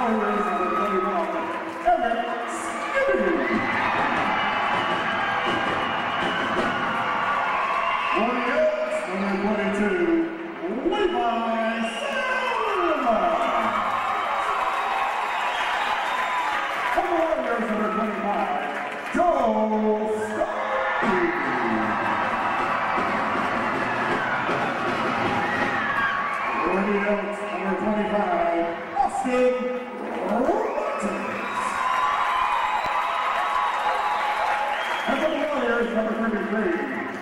Warriors number 21, Eric Skippy. Warriors number 22, Levi Silva. For the Warriors number 25, Joel Scotty. Warriors number 25, Hanston. And for the Warriors, number 33,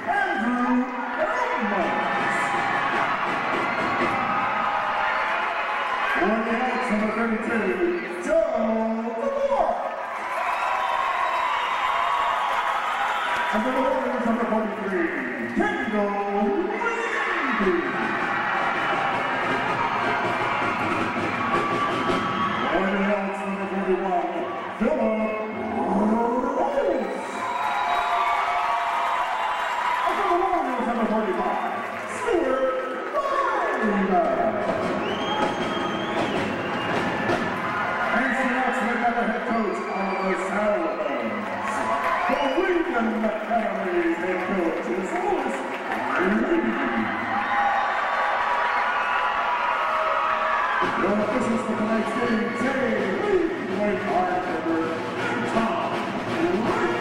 Andrew Edmonds. Warriors, number 32, Joe Lamar. And for the Warriors, number 43, Kendall Lindy. Warriors, number 41, Philip. Number 45, Stuart Barber. Hanston announcement by the head coach, Oliver Salomons. The Berean Academy's head coach is Louis Reed. Your officials for tonight's game, Jay Lee, Dwight Hardenberg, and Tom Wright.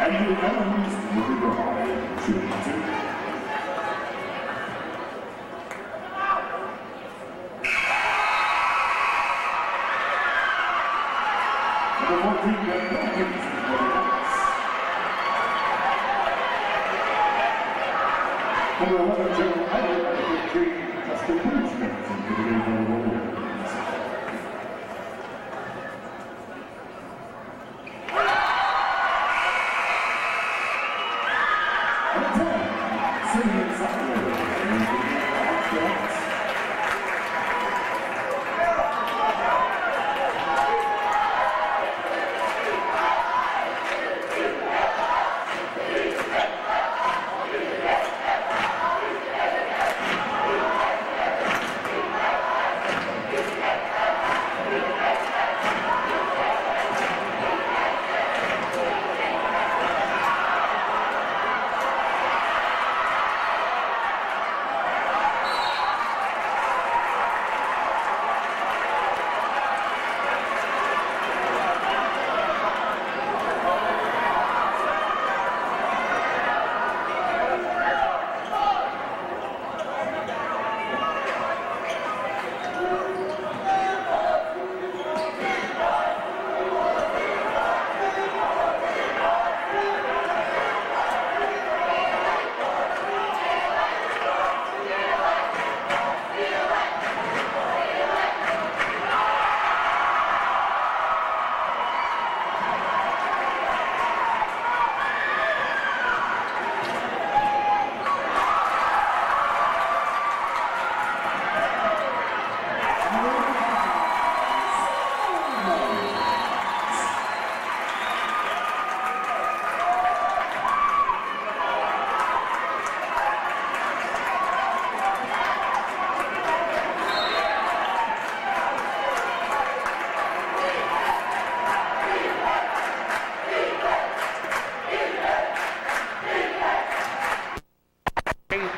Andrew Evans with the drive, shooting 2. Number 14, Berean, Number 11, Joe Howard, and 15, Justin Booth, into the Berean Warriors.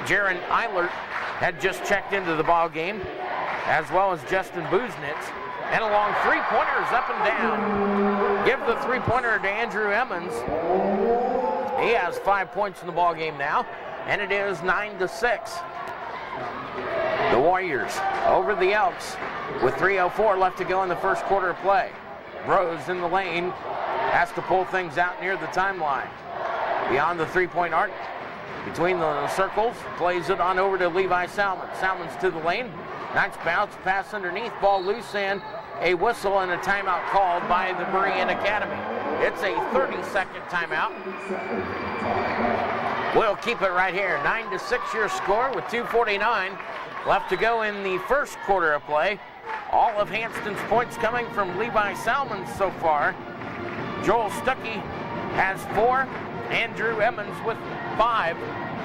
Jaron Eilert had just checked into the ball game, as well as Justin Buznitz. And along three-pointers up and down. Give the three-pointer to Andrew Emmons. He has 5 points in the ball game now, and it is 9-6. The Warriors over the Elks with 3:04 left to go in the first quarter of play. Rose in the lane, has to pull things out near the timeline. Beyond the three-point arc, between the circles, plays it on over to Levi Salmons. Salmons to the lane, nice bounce pass underneath, ball loose, and a whistle and a timeout called by the Berean Academy. It's a 30-second timeout. We'll keep it right here. 9-6 your score with 2:49 left to go in the first quarter of play. All of Hanston's points coming from Levi Salmons so far. Joel Stuckey has 4. Andrew Emmons with 5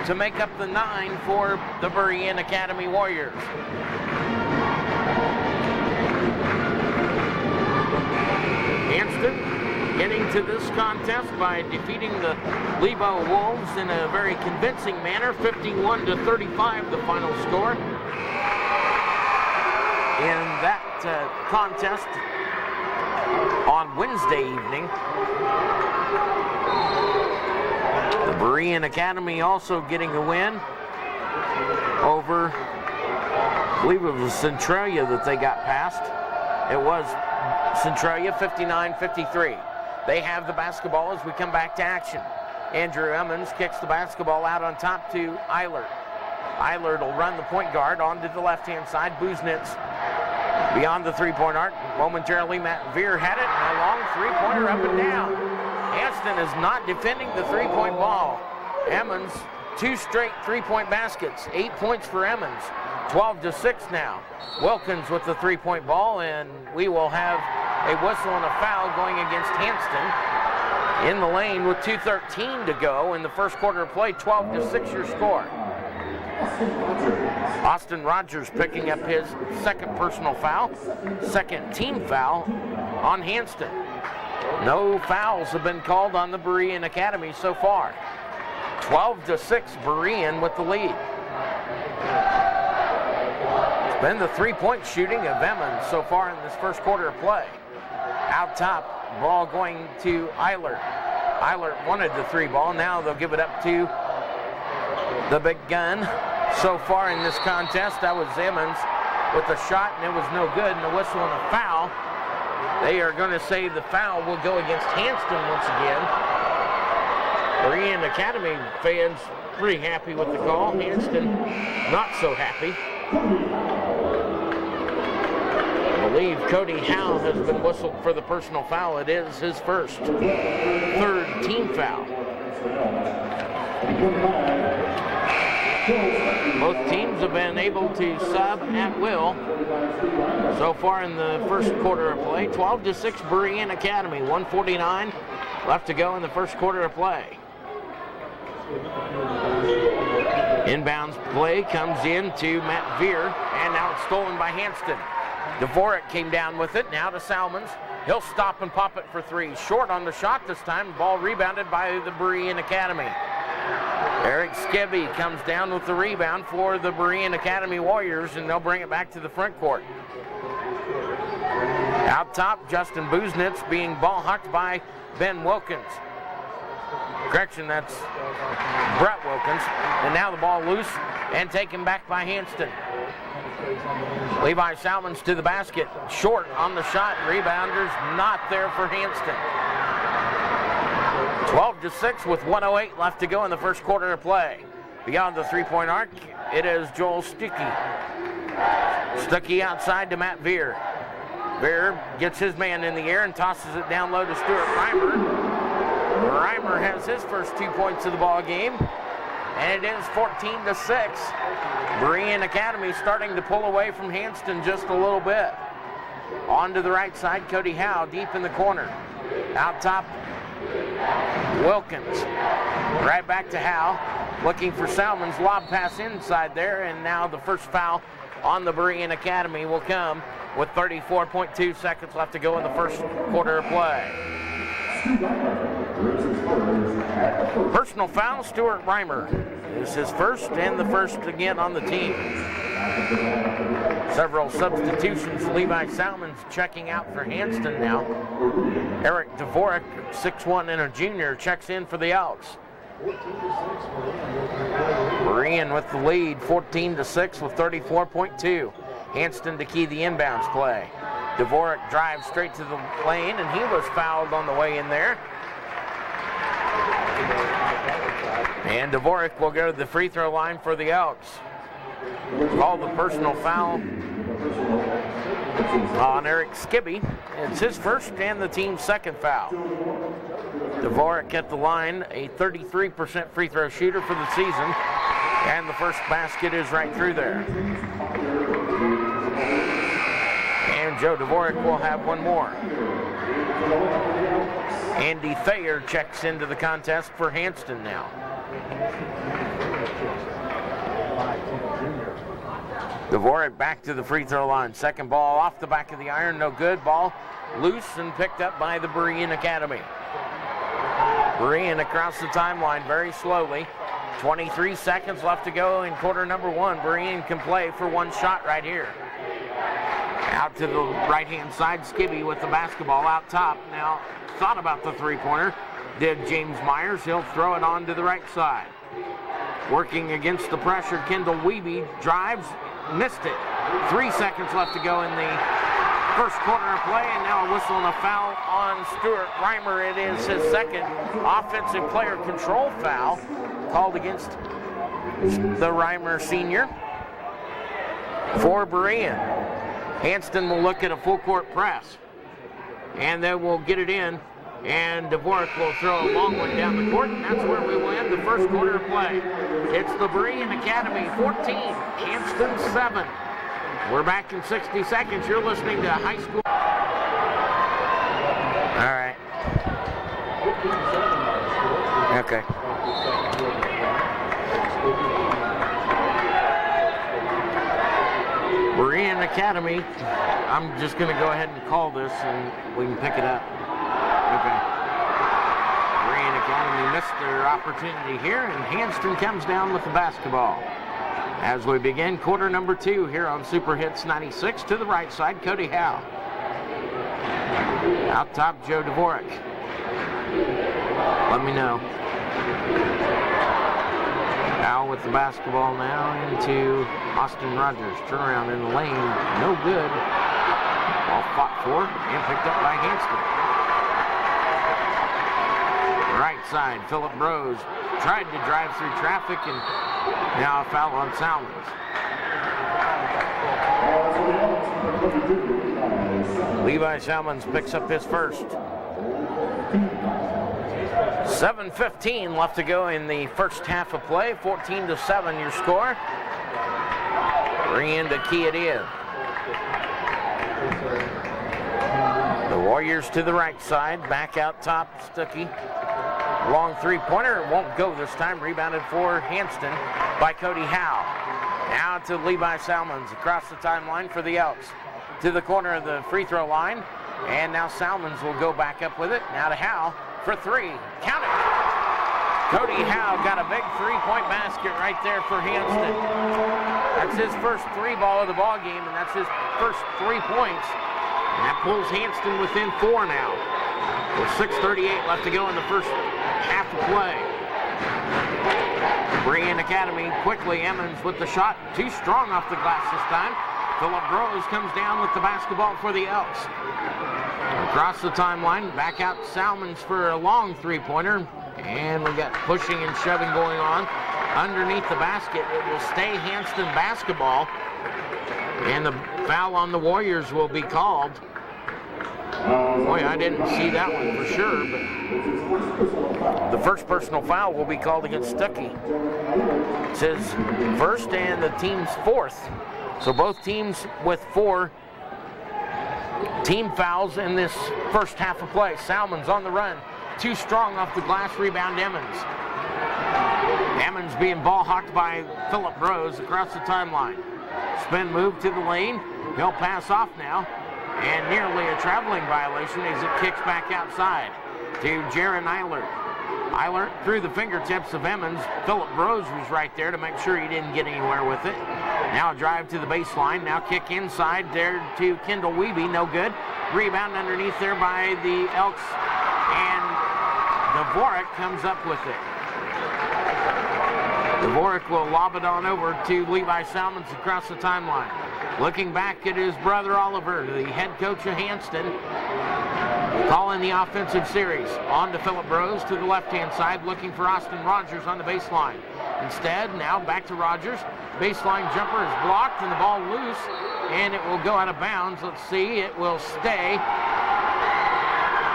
to make up the 9 for the Berean Academy Warriors. Hanston getting to this contest by defeating the Lebo Wolves in a very convincing manner, 51-35 the final score. In that contest on Wednesday evening, the Berean Academy also getting a win over, I believe it was Centralia that they got past. It was Centralia 59-53. They have the basketball as we come back to action. Andrew Emmons kicks the basketball out on top to Eilert. Eilert will run the point guard onto the left-hand side. Buznitz beyond the three-point arc. Momentarily, Matt Veer had it, and a long three-pointer up and down. Hanston is not defending the three-point ball. Emmons, 2 straight three-point baskets. 8 points for Emmons. 12-6 now. Wilkins with the three-point ball, and we will have a whistle and a foul going against Hanston in the lane with 2:13 to go in the first quarter of play. 12-6 your score. Austin Rogers picking up his second personal foul, second team foul on Hanston. No fouls have been called on the Berean Academy so far. 12-6 Berean with the lead. It's been the three-point shooting of Emmons so far in this first quarter of play. Out top, ball going to Eilert. Eilert wanted the 3 ball. Now they'll give it up to the big gun. So far in this contest, that was Emmons with a shot, and it was no good, and a whistle and a foul. They are going to say the foul will go against Hanston once again. Berean Academy fans pretty happy with the call. Hanston not so happy. I believe Cody Howe has been whistled for the personal foul. It is his first, 3rd team foul. Both teams have been able to sub at will so far in the first quarter of play. 12-6 Berean Academy, 1:49 left to go in the first quarter of play. Inbounds play comes in to Matt Veer, and now it's stolen by Hanston. Dvorak came down with it, now to Salmons. He'll stop and pop it for 3. Short on the shot this time, ball rebounded by the Berean Academy. Eric Skibby comes down with the rebound for the Berean Academy Warriors, and they'll bring it back to the front court. Out top, Justin Buznitz being ball hucked by Ben Wilkins. Correction, that's Brett Wilkins. And now the ball loose and taken back by Hanston. Levi Salmons to the basket. Short on the shot. Rebounders not there for Hanston. 12-6 with 1:08 left to go in the first quarter of play. Beyond the 3-point arc, it is Joel Stuckey. Stuckey outside to Matt Veer. Veer gets his man in the air and tosses it down low to Stuart Reimer. Reimer has his first 2 points of the ball game, and it is 14-6. Berean Academy starting to pull away from Hanston just a little bit. On to the right side, Cody Howe deep in the corner. Out top, Wilkins. Right back to Howe, looking for Salmons. Lob pass inside there, and now the first foul on the Berean Academy will come with 34.2 seconds left to go in the first quarter of play. Personal foul, Stuart Reimer is his first, and the first again on the team. Several substitutions. Levi Salmons checking out for Hanston now. Eric Dvorak, 6'1" and a junior, checks in for the Elks. Berean with the lead, 14-6 with 34.2. Hanston to key the inbounds play. Dvorak drives straight to the lane, and he was fouled on the way in there. And Dvorak will go to the free throw line for the Elks. Called the personal foul on Eric Skibby. It's his first and the team's second foul. Dvorak at the line, a 33% free throw shooter for the season, and the first basket is right through there. And Joe Dvorak will have one more. Andy Thayer checks into the contest for Hanston now. Dvorak back to the free throw line. Second ball off the back of the iron, no good. Ball loose and picked up by the Berean Academy. Berean across the timeline very slowly. 23 seconds left to go in quarter number 1. Berean can play for one shot right here. Out to the right-hand side, Skibby with the basketball out top. Now, thought about the three-pointer. Did James Myers. He'll throw it on to the right side. Working against the pressure, Kendall Wiebe drives, missed it. 3 seconds left to go in the first quarter of play, and now a whistle and a foul on Stuart Reimer. It is his second offensive player control foul called against the Reimer senior for Berean. Hanston will look at a full court press, and they will get it in, and Dvorak will throw a long one down the court, and that's where we will end the first quarter of play. It's the Berean Academy 14, Hanston 7. We're back in 60 seconds. You're listening to high school. All right. Okay. Berean Academy, I'm just going to go ahead and call this and we can pick it up. Okay. Berean Academy missed their opportunity here, and Hanston comes down with the basketball. As we begin quarter number 2 here on Super Hits 96, to the right side, Cody Howe. Out top, Joe Dvorak. let me know. Al with the basketball now into Austin Rogers. Turnaround in the lane, no good. Ball fought for and picked up by Hanston. Right side, Philip Rose tried to drive through traffic, and now a foul on Salmons. Levi Salmons picks up his first. 7:15 left to go in the first half of play. 14-7 your score. Berean to key it in. The Warriors to the right side. Back out top, Stuckey. Long three-pointer. It won't go this time. Rebounded for Hanston by Cody Howe. Now to Levi Salmons across the timeline for the Elks. To the corner of the free throw line. And now Salmons will go back up with it. Now to Howe for three. Count it. Cody Howe got a big three-point basket right there for Hanston. That's his first three ball of the ball game, and that's his first 3 points. And that pulls Hanston within 4 now. With 6:38 left to go in the first half of play. Berean Academy quickly. Emmons with the shot. Too strong off the glass this time. Philip Rose comes down with the basketball for the Elks. Across the timeline, back out Salmons for a long three-pointer. And we got pushing and shoving going on underneath the basket. It will stay Hanston basketball. And the foul on the Warriors will be called. Boy, I didn't see that one for sure, but the first personal foul will be called against Stuckey. It's his first and the team's fourth. So both teams with 4 team fouls in this first half of play. Salmons on the run. Too strong off the glass. Rebound Emmons. Emmons being ball hawked by Philip Rose across the timeline. Spin move to the lane. He'll pass off now. And nearly a traveling violation as it kicks back outside to Jaron Eilert. Eilert through the fingertips of Emmons. Philip Rose was right there to make sure he didn't get anywhere with it. Now a drive to the baseline. Now kick inside there to Kendall Wiebe. No good. Rebound underneath there by the Elks. And Dvorak comes up with it. Dvorak will lob it on over to Levi Salmons across the timeline. Looking back at his brother Oliver, the head coach of Hanston, calling the offensive series. On to Philip Rose to the left-hand side, looking for Austin Rogers on the baseline. Instead, now back to Rogers. Baseline jumper is blocked and the ball loose, and it will go out of bounds. Let's see, it will stay.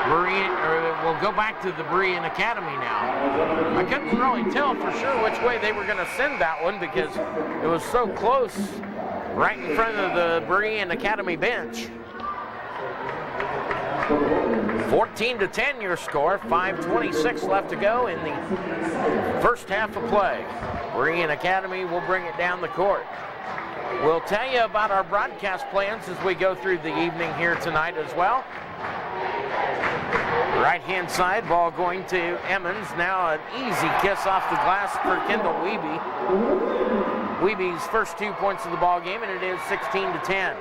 It will go back to the Berean Academy now. I couldn't really tell for sure which way they were going to send that one because it was so close right in front of the Berean Academy bench. 14-10 your score. 5:26 left to go in the first half of play. Berean Academy will bring it down the court. We'll tell you about our broadcast plans as we go through the evening here tonight as well. Right-hand side, ball going to Emmons. Now an easy kiss off the glass for Kendall Wiebe. Wiebe's first 2 points of the ball game, and it is 16-10.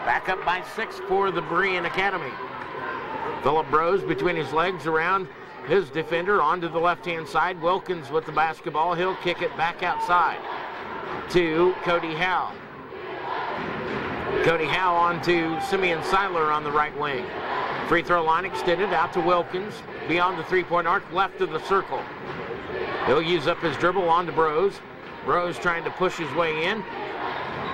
Back up by 6 for the Berean Academy. Philip Rose between his legs around his defender onto the left-hand side. Wilkins with the basketball. He'll kick it back outside to Cody Howe. Cody Howe on to Simeon Seiler on the right wing. Free throw line extended out to Wilkins. Beyond the three-point arc, left of the circle. He'll use up his dribble on to Brose. Brose trying to push his way in.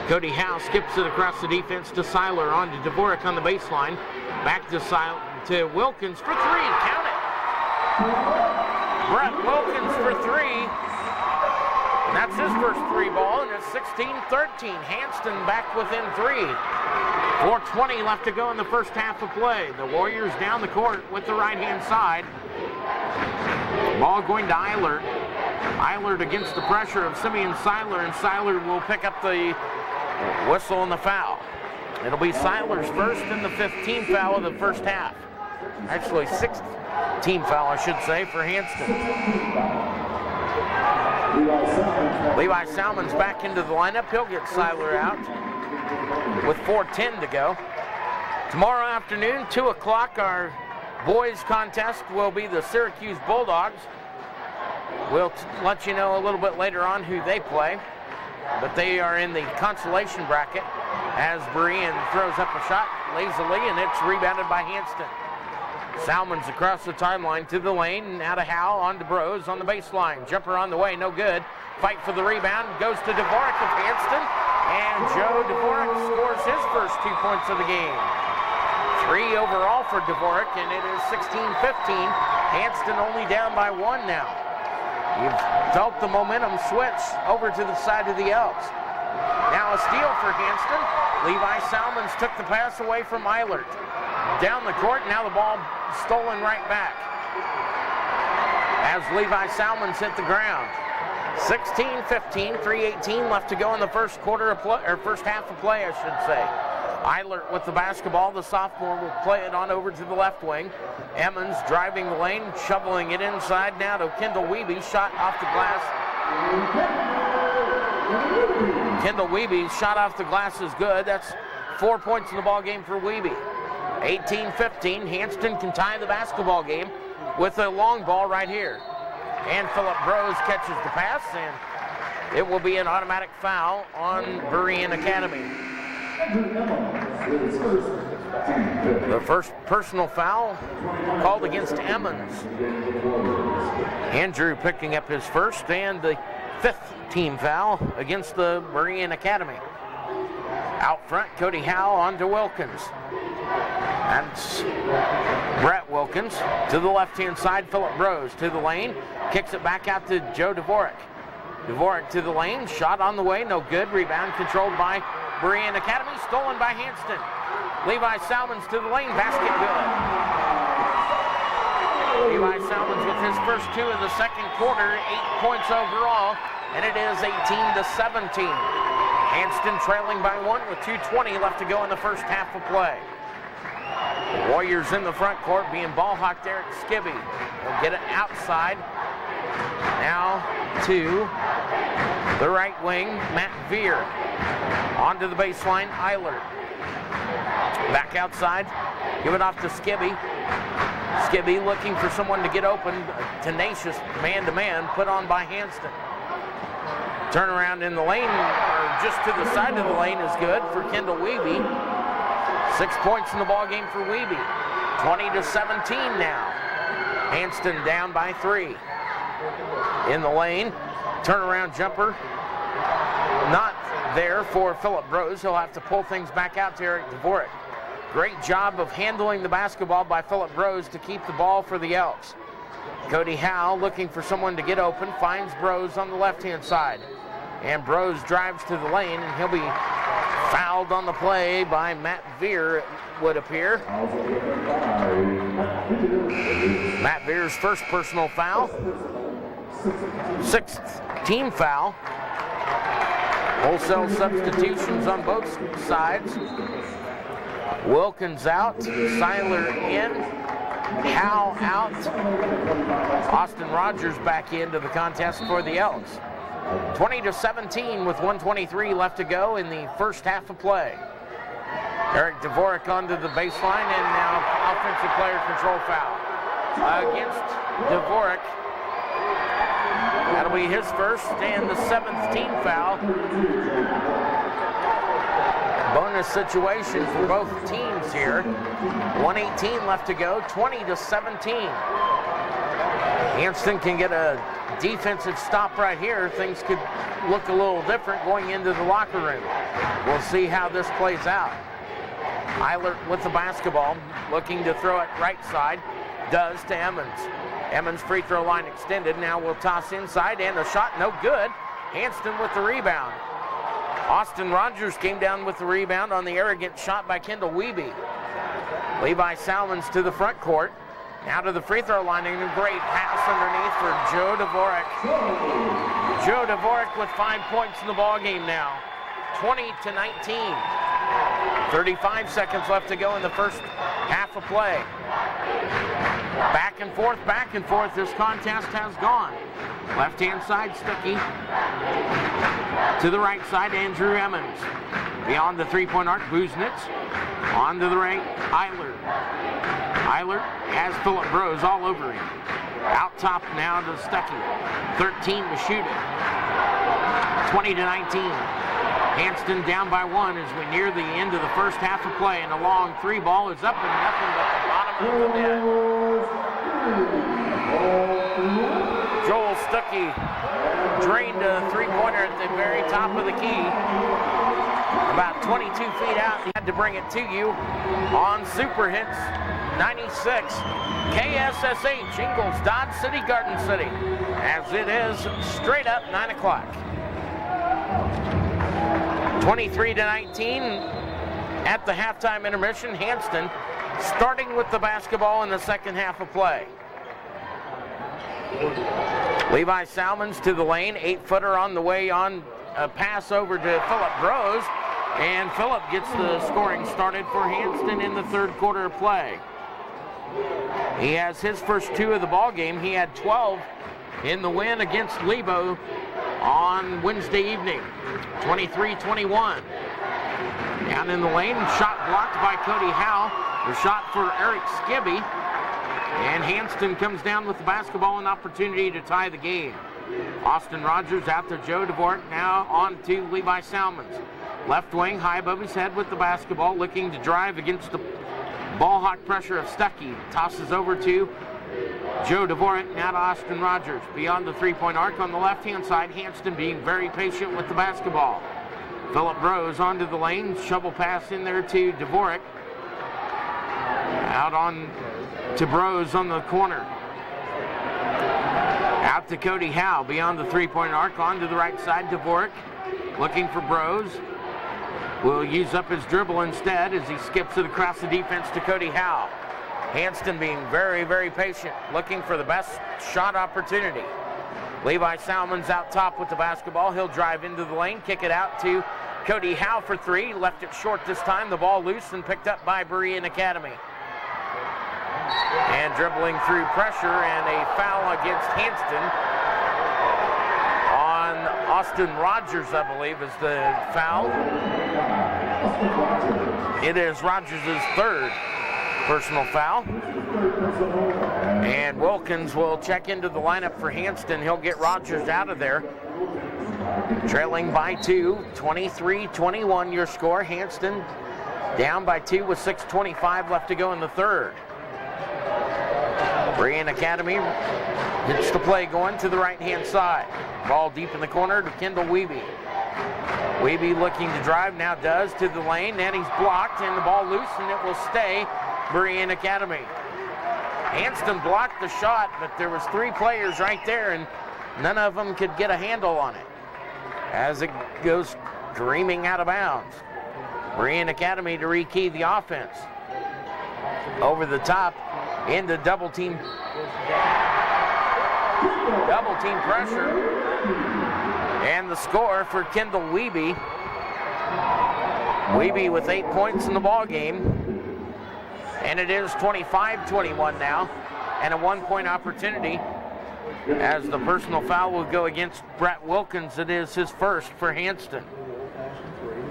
Cody Howe skips it across the defense to Seiler on to Dvorak on the baseline. Back to Wilkins for 3. Count it. Brett Wilkins for 3. And that's his first 3 ball, and it's 16-13. Hanston back within 3. 4:20 left to go in the first half of play. The Warriors down the court with the right-hand side. Ball going to Eilert. Eilert against the pressure of Simeon Seiler, and Seiler will pick up the whistle and the foul. It'll be Seiler's first and the 5th team foul of the first half. Actually, 6th team foul, I should say, for Hanston. Levi Salmons back into the lineup. He'll get Seiler out with 4:10 to go. Tomorrow afternoon, 2 o'clock, our boys contest will be the Syracuse Bulldogs. We'll let you know a little bit later on who they play, but they are in the consolation bracket as Berean throws up a shot lazily, and it's rebounded by Hanston. Salmons across the timeline to the lane, now to Howe, on to Bros on the baseline. Jumper on the way, no good. Fight for the rebound, goes to Dvorak of Hanston, and Joe Dvorak scores his first 2 points of the game. 3 overall for Dvorak, and it is 16-15. Hanston only down by 1 now. You've felt the momentum switch over to the side of the Elks. Now a steal for Hanston. Levi Salmons took the pass away from Eilert. Down the court, now the ball stolen right back as Levi Salmons hit the ground. 16-15, 3:18 left to go in the first quarter of play, or first half of play, I should say. Eilert with the basketball. The sophomore will play it on over to the left wing. Emmons driving the lane, shoveling it inside now to Kendall Wiebe. Shot off the glass. Kendall Wiebe's shot off the glass is good. That's 4 points in the ball game for Wiebe. 18-15. Hanston can tie the basketball game with a long ball right here. And Philip Bros catches the pass, and it will be an automatic foul on Berean Academy. The first personal foul called against Emmons. Andrew picking up his first and the 5th team foul against the Berean Academy. Out front, Cody Howe on to Wilkins. That's Brett Wilkins. To the left-hand side, Philip Bros to the lane. Kicks it back out to Joe Dvorak. Dvorak to the lane. Shot on the way, no good. Rebound controlled by Berean Academy. Stolen by Hanston. Levi Salmons to the lane. Basket good. Levi Salmons with his first 2 in the second quarter. 8 points overall. And it is 18-17. Hanston trailing by 1 with 2:20 left to go in the first half of play. The Warriors in the front court being ball hawked there at Skibby. He'll get it outside. Now to the right wing, Matt Veer. Onto the baseline, Eilert. Back outside, give it off to Skibby. Skibby looking for someone to get open. Tenacious man-to-man put on by Hanston. Turnaround in the lane, or just to the side of the lane, is good for Kendall Wiebe. 6 points in the ball game for Wiebe. 20-17 now. Hanston down by 3. In the lane, turnaround jumper. Not there for Philip Bros. He'll have to pull things back out to Eric Dvorak. Great job of handling the basketball by Philip Bros to keep the ball for the Elks. Cody Howe looking for someone to get open, finds Bros on the left-hand side. And Bros drives to the lane, and he'll be fouled on the play by Matt Veer, it would appear. Matt Veer's first personal foul. 6th team foul. Wholesale substitutions on both sides. Wilkins out, Seiler in, Howe out. Austin Rogers back into the contest for the Elks. 20-17 with 1:23 left to go in the first half of play. Eric Dvorak onto the baseline, and now offensive player control foul against Dvorak. That'll be his first and the 7th team foul. Bonus situation for both teams here. 1:18 left to go, 20-17. Hanston can get a defensive stop right here. Things could look a little different going into the locker room. We'll see how this plays out. Eilert with the basketball, looking to throw it right side. Does to Emmons. Emmons free throw line extended. Now we'll toss inside, and a shot no good. Hanston with the rebound. Austin Rogers came down with the rebound on the arrogant shot by Kendall Wiebe. Levi Salmons to the front court. Now to the free throw line, and a great pass underneath for Joe Dvorak. Joe Dvorak with 5 points in the ball game now. 20-19. 35 seconds left to go in the first half of play. Back and forth, this contest has gone. Left-hand side, Stuckey. To the right side, Andrew Emmons. Beyond the three-point arc, Buznitz. On to the right, Eilert. Eilert has Philip Brose all over him. Out top now to Stuckey. 13 to shoot it. 20-19. Hanston down by 1 as we near the end of the first half of play, and a long 3 ball is up and nothing but the bottom of the net. Joel Stuckey drained a 3-pointer at the very top of the key. About 22 feet out. He had to bring it to you on Super Hits 96. KSSH, Ingalls, Dodge City, Garden City. As it is straight up 9 o'clock. 23-19 at the halftime intermission. Hanston starting with the basketball in the second half of play. Levi Salmons to the lane, 8-footer on the way on a pass over to Philip Brose, and Philip gets the scoring started for Hanston in the third quarter of play. He has his first 2 of the ball game. He had 12 in the win against Lebo on Wednesday evening. 23-21. Down in the lane, shot blocked by Cody Howe. The shot for Eric Skibby. And Hanston comes down with the basketball, an opportunity to tie the game. Austin Rogers out to Joe DeVork, now on to Levi Salmons. Left wing, high above his head with the basketball, looking to drive against the ball hawk pressure of Stuckey. Tosses over to Joe DeVork, now to Austin Rogers. Beyond the 3-point arc on the left-hand side, Hanston being very patient with the basketball. Philip Brose onto the lane, shovel pass in there to DeVork. Out on to Brose on the corner. Out to Cody Howe, beyond the 3-point arc, onto the right side, DeVork looking for Brose. Will use up his dribble instead as he skips it across the defense to Cody Howe. Hanston being very, very patient, looking for the best shot opportunity. Levi Salmons out top with the basketball. He'll drive into the lane, kick it out to Cody Howe for 3. Left it short this time. The ball loose and picked up by Berean Academy. And dribbling through pressure, and a foul against Hanston on Austin Rogers, I believe, is the foul. It is Rogers' third personal foul. And Wilkins will check into the lineup for Hanston. He'll get Rogers out of there. Trailing by 2, 23-21 your score. Hanston down by 2 with 6:25 left to go in the third. Berean Academy gets the play going to the right-hand side. Ball deep in the corner to Kendall Wiebe. Wiebe looking to drive, now does, to the lane, and he's blocked, and the ball loose, and it will stay Berean Academy. Hanston blocked the shot, but there was 3 players right there, and none of them could get a handle on it as it goes streaming out of bounds. Berean Academy to rekey the offense. Over the top into double team pressure, and the score for Kendall Wiebe. Wiebe with 8 points in the ball game, and it is 25-21 now, and a 1-point opportunity as the personal foul will go against Brett Wilkins. It is his first for Hanston.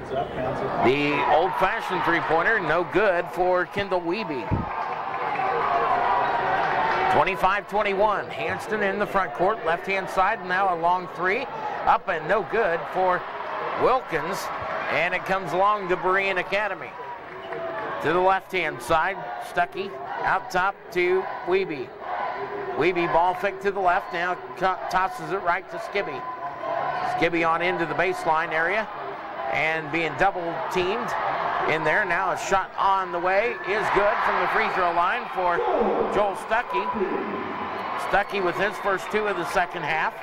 The old-fashioned 3-pointer, no good for Kendall Wiebe. 25-21, Hanston in the front court, left-hand side, now a long 3, up and no good for Wilkins, and it comes along to Berean Academy. To the left-hand side, Stuckey out top to Wiebe. Wiebe ball fake to the left, now tosses it right to Skibby. Skibby on into the baseline area, and being double-teamed in there. Now a shot on the way is good from the free throw line for Joel Stuckey. Stuckey with his first 2 of the second half.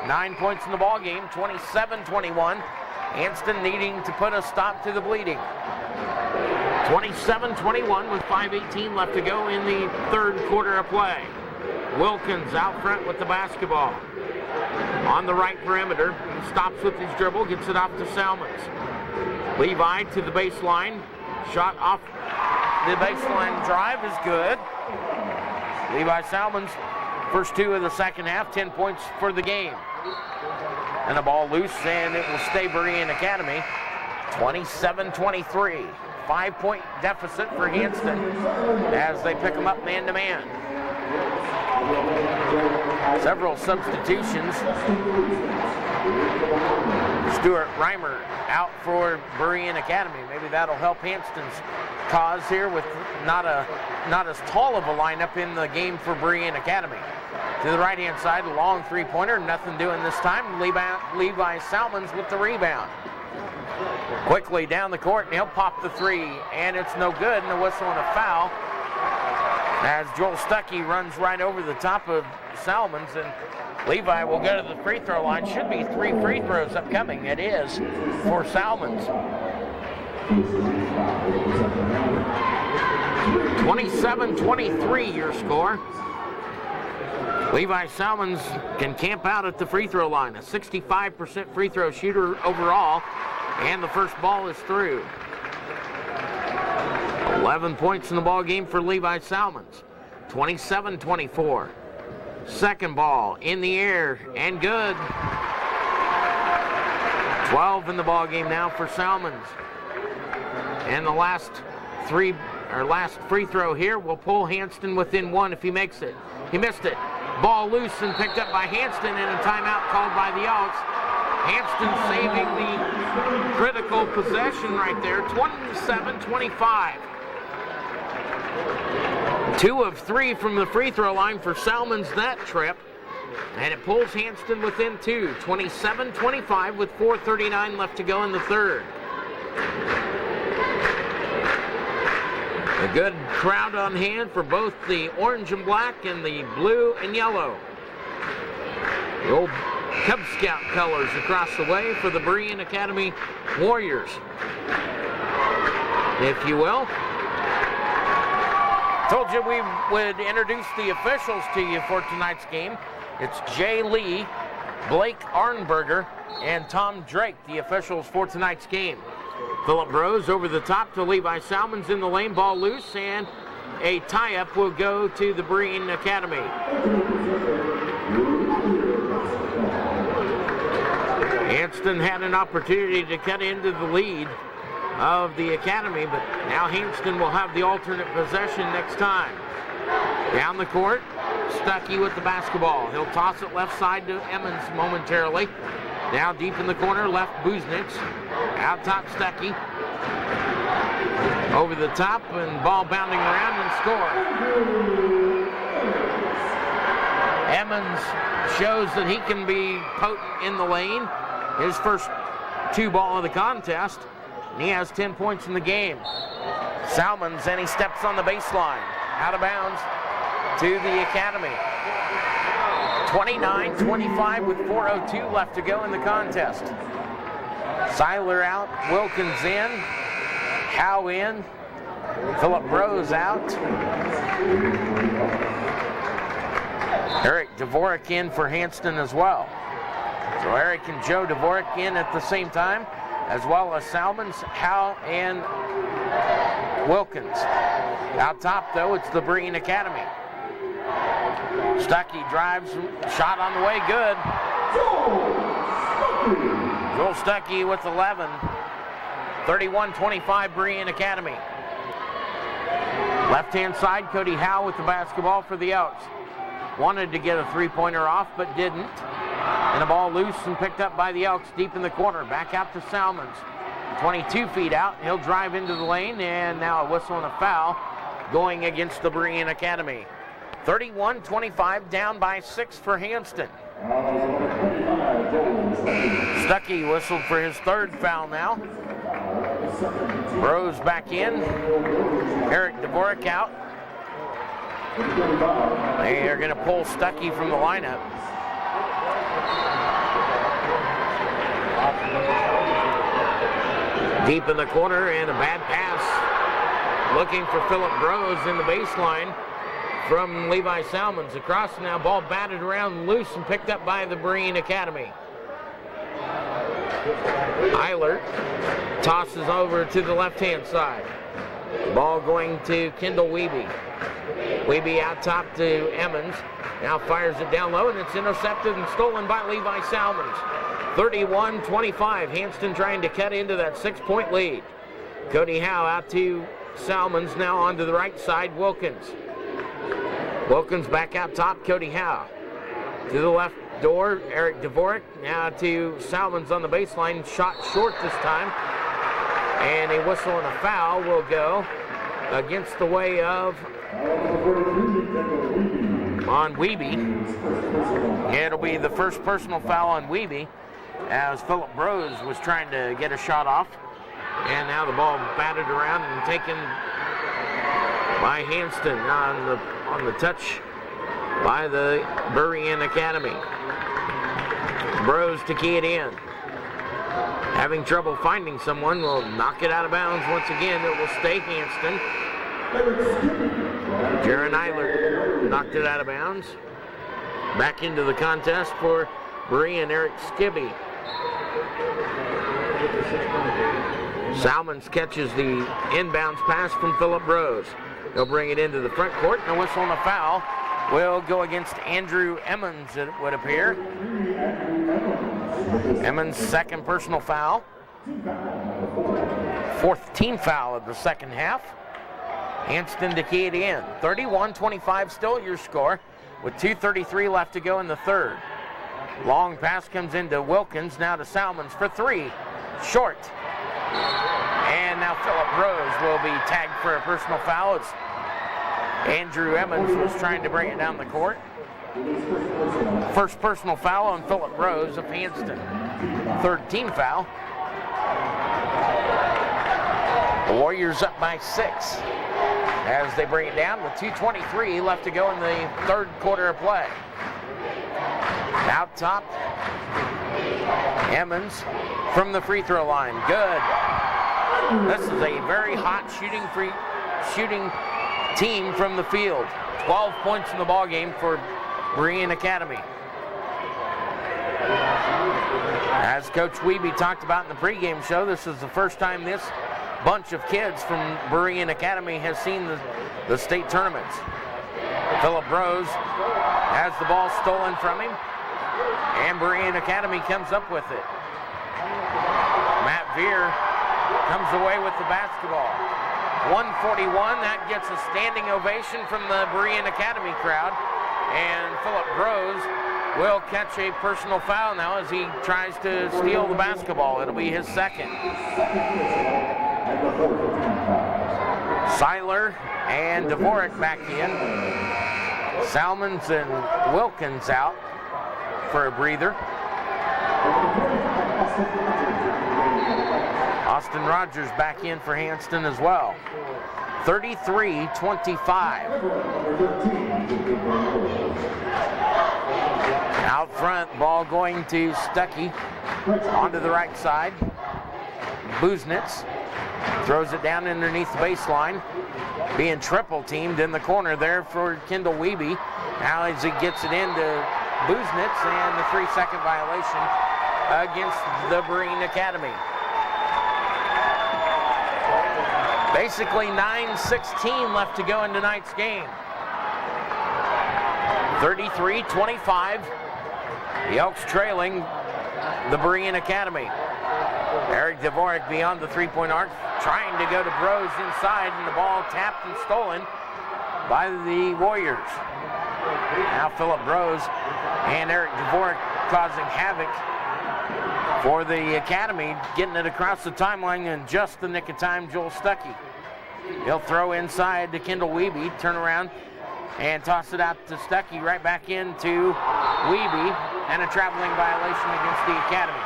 9 points in the ball game, 27-21. Hanston needing to put a stop to the bleeding. 27-21 with 5:18 left to go in the third quarter of play. Wilkins out front with the basketball. On the right perimeter, stops with his dribble, gets it off to Salmons. Levi to the baseline, shot off the baseline drive is good. Levi Salmons, first 2 of the second half, 10 points for the game. And the ball loose, and it will stay Berean Academy. 27-23, 5-point deficit for Hanston as they pick them up man-to-man. Several substitutions. Stuart Reimer out for Berean Academy. Maybe that'll help Hanston's cause here with not as tall of a lineup in the game for Berean Academy. To the right-hand side, a long three-pointer, nothing doing this time. Levi Salmons with the rebound. Quickly down the court, and he'll pop the three, and it's no good, and a whistle and a foul as Joel Stuckey runs right over the top of Salmons, and Levi will go to the free throw line. Should be 3 free throws upcoming. It is for Salmons. 27-23 your score. Levi Salmons can camp out at the free throw line. A 65% free throw shooter overall, and the first ball is through. 11 points in the ball game for Levi Salmons. 27-24. Second ball in the air and good. 12 in the ball game now for Salmons. And the last free throw here will pull Hanston within 1 if he makes it. He missed it. Ball loose and picked up by Hanston, and a timeout called by the Elks. Hanston saving the critical possession right there. 27-25. 2 of 3 from the free throw line for Salmons that trip, and it pulls Hanston within 2. 27-25 with 4:39 left to go in the third. A good crowd on hand for both the orange and black and the blue and yellow. The old Cub Scout colors across the way for the Berean Academy Warriors, if you will. Told you we would introduce the officials to you for tonight's game. It's Jay Lee, Blake Arnberger, and Tom Drake, the officials for tonight's game. Philip Rose over the top to Levi Salmons in the lane, ball loose, and a tie-up will go to the Berean Academy. Hanston had an opportunity to cut into the lead of the Academy, but now Hanston will have the alternate possession next time. Down the court, Stuckey with the basketball. He'll toss it left side to Emmons momentarily. Now deep in the corner, left Buznitz. Out top Stuckey. Over the top and ball bounding around and score. Emmons shows that he can be potent in the lane. His first 2 ball of the contest. And he has 10 points in the game. Salmons, and he steps on the baseline. Out of bounds to the Academy. 29-25 with 4:02 left to go in the contest. Seiler out, Wilkins in, Howe in, Philip Rose out. Eric Dvorak in for Hanston as well. So Eric and Joe Dvorak in at the same time, as well as Salmons, Howe, and Wilkins. Out top, though, it's the Berean Academy. Stuckey drives, shot on the way, good. Joel Stuckey with 11. 31-25 Berean Academy. Left-hand side, Cody Howe with the basketball for the Elks. Wanted to get a three-pointer off, but didn't. And a ball loose and picked up by the Elks deep in the corner. Back out to Salmons. 22 feet out. He'll drive into the lane, and now a whistle and a foul going against the Berean Academy. 31-25, down by 6 for Hanston. Stuckey whistled for his third foul now. Rose back in. Eric Dvorak out. They are going to pull Stuckey from the lineup. Deep in the corner, and a bad pass. Looking for Philip Rose in the baseline from Levi Salmons. Across now, ball batted around loose and picked up by the Berean Academy. Eilert tosses over to the left-hand side. Ball going to Kendall Wiebe. Wiebe out top to Emmons. Now fires it down low, and it's intercepted and stolen by Levi Salmons. 31-25, Hanston trying to cut into that 6-point lead. Cody Howe out to Salmons, now onto the right side, Wilkins. Wilkins back out top, Cody Howe. To the left door, Eric Dvorak, now to Salmons on the baseline, shot short this time. And a whistle and a foul will go against the way of on Wiebe. It'll be the first personal foul on Wiebe as Philip Rose was trying to get a shot off. And now the ball batted around and taken by Hanston on the touch by the Berean Academy. Rose to key it in. Having trouble finding someone, will knock it out of bounds once again. It will stay Hanston. Jaron Eilert knocked it out of bounds. Back into the contest for Berean, Eric Skibby. Salmons catches the inbounds pass from Philip Rose. He'll bring it into the front court, and a whistle and a foul will go against Andrew Emmons, it would appear. Emmons' second personal foul. Fourth team foul of the second half. Hanston to key it in. 31-25 still your score with 2:33 left to go in the third. Long pass comes into Wilkins, now to Salmons for three. Short. And now Philip Rose will be tagged for a personal foul. It's Andrew Emmons was trying to bring it down the court. First personal foul on Philip Rose of Hanston. Third team foul. The Warriors up by 6 as they bring it down with 2:23 left to go in the third quarter of play. Out top, Emmons from the free throw line. Good. This is a very hot shooting team from the field. 12 points in the ball game for Berean Academy. As Coach Wiebe talked about in the pregame show, this is the first time this bunch of kids from Berean Academy has seen the state tournaments. Philip Rose has the ball stolen from him, and Berean Academy comes up with it. Matt Veer comes away with the basketball. 141, that gets a standing ovation from the Berean Academy crowd. And Philip Rose will catch a personal foul now as he tries to steal the basketball. It'll be his second. Seiler and Dvorak back in. Salmons and Wilkins out for a breather. Austin Rogers back in for Hanston as well. 33-25. Out front, ball going to Stuckey onto the right side. Buznitz throws it down underneath the baseline, being triple teamed in the corner there for Kendall Wiebe. Now as he gets it into Buznitz, and the 3-second violation against the Berean Academy. Basically 9:16 left to go in tonight's game. 33-25. The Elks trailing the Berean Academy. Eric Dvorak beyond the three-point arc, trying to go to Rose inside, and the ball tapped and stolen by the Warriors. Now Philip Rose and Eric Dvorak causing havoc for the Academy, getting it across the timeline in just the nick of time. Joel Stuckey. He'll throw inside to Kendall Wiebe, turn around and toss it out to Stuckey, right back into Wiebe, and a traveling violation against the Academy.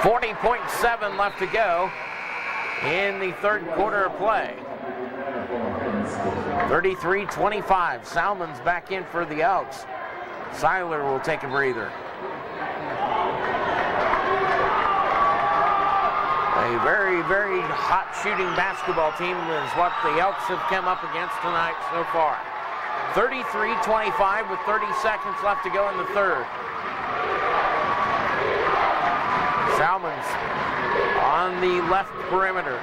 40.7 left to go in the third quarter of play. 33-25. Salmons back in for the Elks. Seiler will take a breather. A very, very hot shooting basketball team is what the Elks have come up against tonight so far. 33-25 with 30 seconds left to go in the third. Salmons on the left perimeter.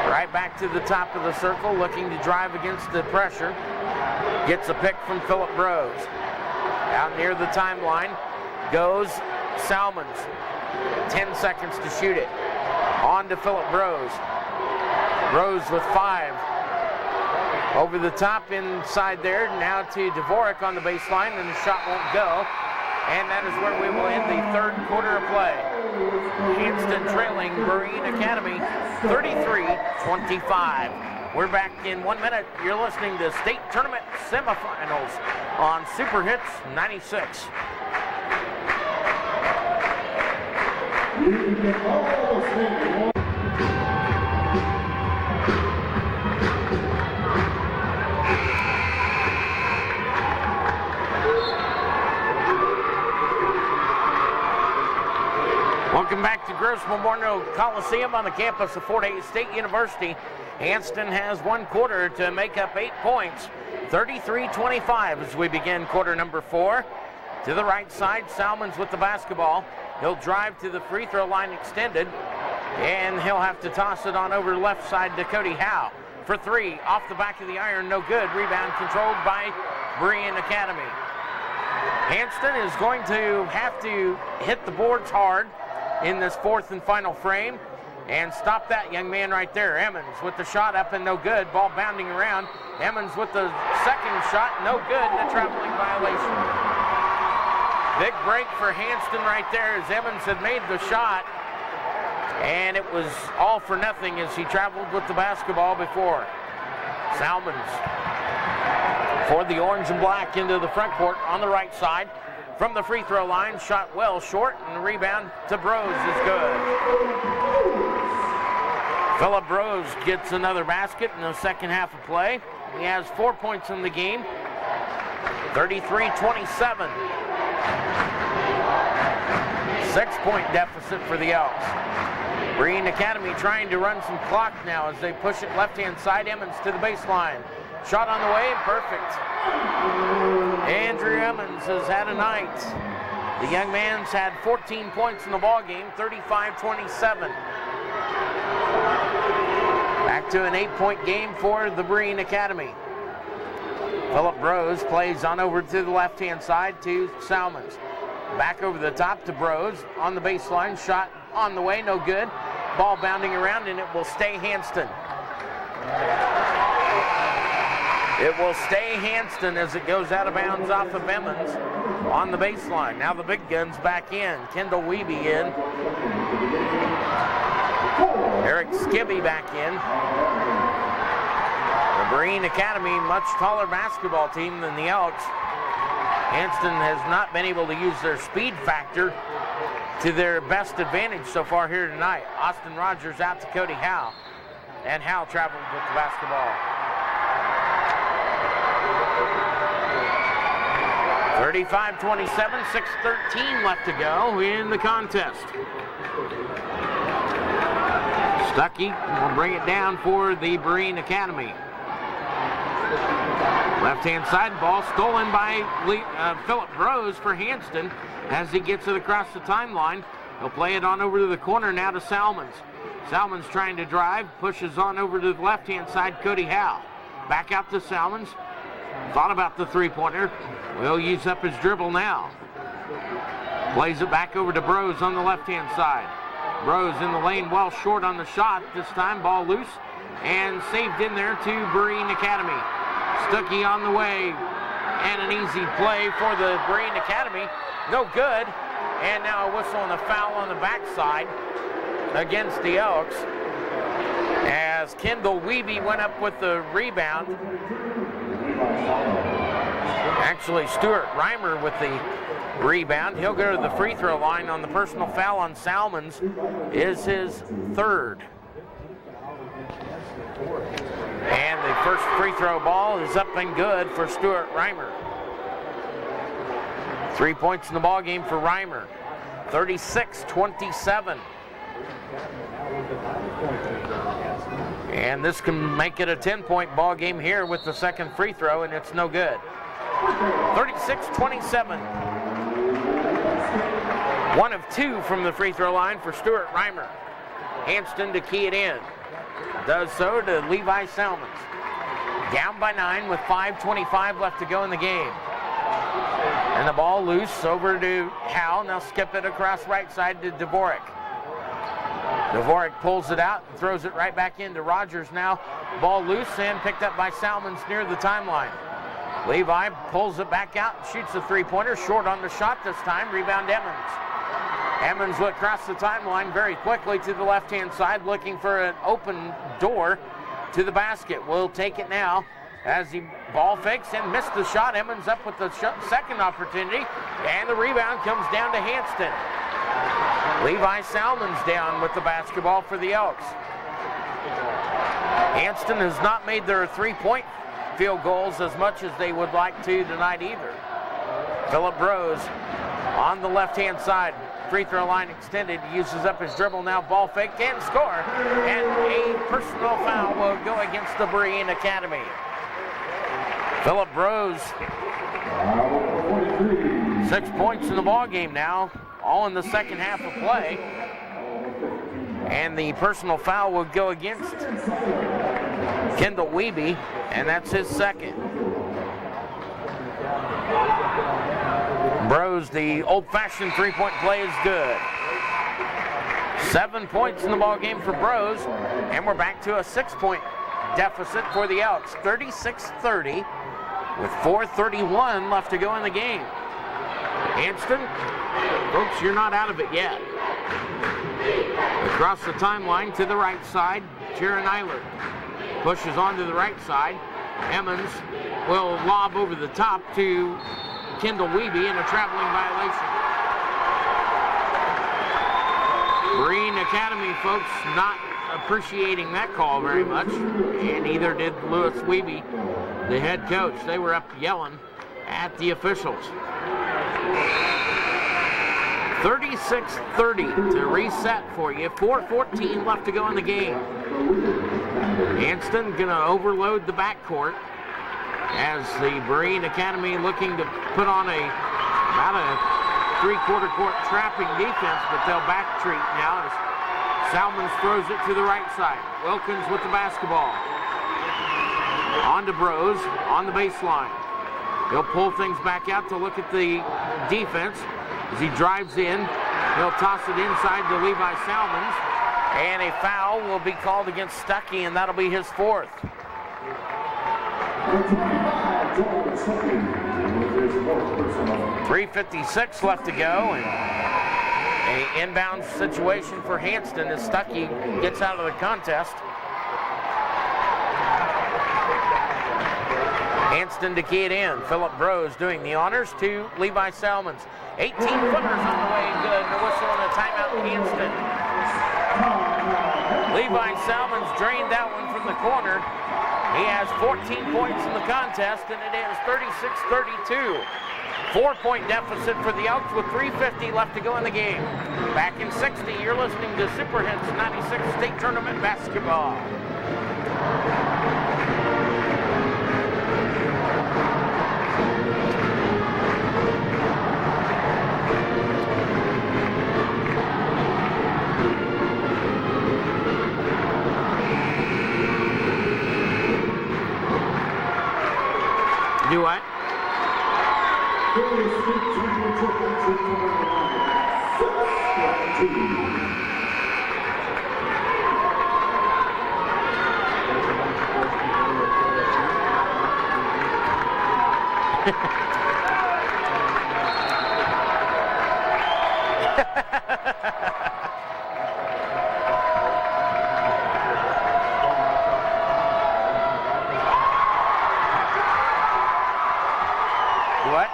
Right back to the top of the circle, looking to drive against the pressure. Gets a pick from Philip Rose. Out near the timeline goes Salmons. 10 seconds to shoot it. On to Philip Rose. Rose with 5. Over the top inside there, now to Dvorak on the baseline, and the shot won't go. And that is where we will end the third quarter of play. Hanston trailing Berean Academy 33-25. We're back in 1 minute. You're listening to state tournament semifinals on Super Hits 96. Welcome back to Gross Memorial Coliseum on the campus of Fort Hays State University. Hanston has 1 quarter to make up 8 points, 33-25 as we begin quarter number 4. To the right side, Salmons with the basketball. He'll drive to the free throw line extended, and he'll have to toss it on over left side to Cody Howe for 3. Off the back of the iron, no good. Rebound controlled by Berean Academy. Hanston is going to have to hit the boards hard in this 4th and final frame and stop that young man right there. Emmons with the shot up and no good. Ball bounding around. Emmons with the second shot, no good, and a traveling violation. Big break for Hanston right there as Emmons had made the shot, and it was all for nothing as he traveled with the basketball before. Salmons for the orange and black into the front court on the right side. From the free throw line, shot well short, and the rebound to Brose is good. Philip Brose gets another basket in the second half of play. He has 4 points in the game, 33-27. 6-point deficit for the Elks. Berean Academy trying to run some clock now as they push it left-hand side. Emmons to the baseline. Shot on the way, perfect. Andrew Emmons has had a night. The young man's had 14 points in the ball game, 35-27. Back to an 8-point game for the Berean Academy. Philip Brose plays on over to the left-hand side to Salmons. Back over the top to Brose on the baseline. Shot on the way, no good. Ball bounding around, and it will stay Hanston. It will stay Hanston as it goes out of bounds off of Emmons on the baseline. Now the big guns back in. Kendall Wiebe in. Eric Skibby back in. The Berean Academy, much taller basketball team than the Elks. Hanston has not been able to use their speed factor to their best advantage so far here tonight. Austin Rogers out to Cody Howe, and Howe traveled with the basketball. 35-27, 6:13 left to go in the contest. Stuckey will bring it down for the Berean Academy. Left-hand side, ball stolen by Philip Brose for Hanston as he gets it across the timeline. He'll play it on over to the corner now to Salmons. Salmons trying to drive, pushes on over to the left-hand side, Cody Howe. Back out to Salmons. Thought about the three-pointer. Will use up his dribble now. Plays it back over to Brose on the left-hand side. Brose in the lane, well short on the shot. This time, ball loose and saved in there to Berean Academy. Stuckey on the way, and an easy play for the Berean Academy. No good, and now a whistle and a foul on the backside against the Elks as Kendall Wiebe went up with the rebound. Actually, Stuart Reimer with the rebound. He'll go to the free throw line on the personal foul on Salmons. Is his third. And the first free throw ball is up and good for Stuart Reimer. 3 points in the ball game for Reimer. 36-27. And this can make it a 10-point ball game here with the second free throw, and it's no good. 36-27. 1 of 2 from the free throw line for Stuart Reimer. Hanston to key it in. Does so to Levi Salmons. Down by 9 with 5:25 left to go in the game. And the ball loose over to Howe. Now skip it across right side to Dvorak. Dvorak pulls it out and throws it right back into Rogers now. Ball loose and picked up by Salmons near the timeline. Levi pulls it back out and shoots a three-pointer. Short on the shot this time. Rebound Emmons. Emmons will cross the timeline very quickly to the left-hand side, looking for an open door to the basket. Will take it now as he ball fakes and missed the shot. Emmons up with the second opportunity, and the rebound comes down to Hanston. Levi Salmons down with the basketball for the Elks. Hanston has not made their three-point field goals as much as they would like to tonight either. Phillip Rose on the left-hand side. Free throw line extended, uses up his dribble now, ball fake, and score. And a personal foul will go against the Berean Academy. Phillip Rose, 6 points in the ball game now, all in the second half of play. And the personal foul will go against Kendall Wiebe, and that's his second. Bros, the old-fashioned three-point play is good. 7 points in the ball game for Bros, and we're back to a 6-point deficit for the Elks. 36-30 with 4:31 left to go in the game. Hanston, folks, you're not out of it yet. Across the timeline to the right side, Jaron Eilert pushes onto the right side. Emmons will lob over the top to Kendall Wiebe in a traveling violation. Berean Academy folks not appreciating that call very much, and neither did Lewis Wiebe, the head coach. They were up yelling at the officials. 36-30 to reset for you. 4:14 left to go in the game. Hanston gonna overload the backcourt as the Berean Academy looking to put on about a three-quarter court trapping defense, but they'll back treat now as Salmons throws it to the right side. Wilkins with the basketball. On to Bros on the baseline. He'll pull things back out to look at the defense. As he drives in, he'll toss it inside to Levi Salmons, and a foul will be called against Stuckey, and that'll be his fourth. 3:56 left to go, and an inbound situation for Hanston as Stuckey gets out of the contest. Hanston to key it in. Phillip Bros doing the honors to Levi Salmons. 18-footers on the way and good. No whistle and a timeout in Hanston. Levi Salmons drained that one from the corner. He has 14 points in the contest, and it is 36-32. 4-point deficit for the Elks with 3:50 left to go in the game. Back in 60, you're listening to Super Hits 96 State Tournament Basketball. Do what? What?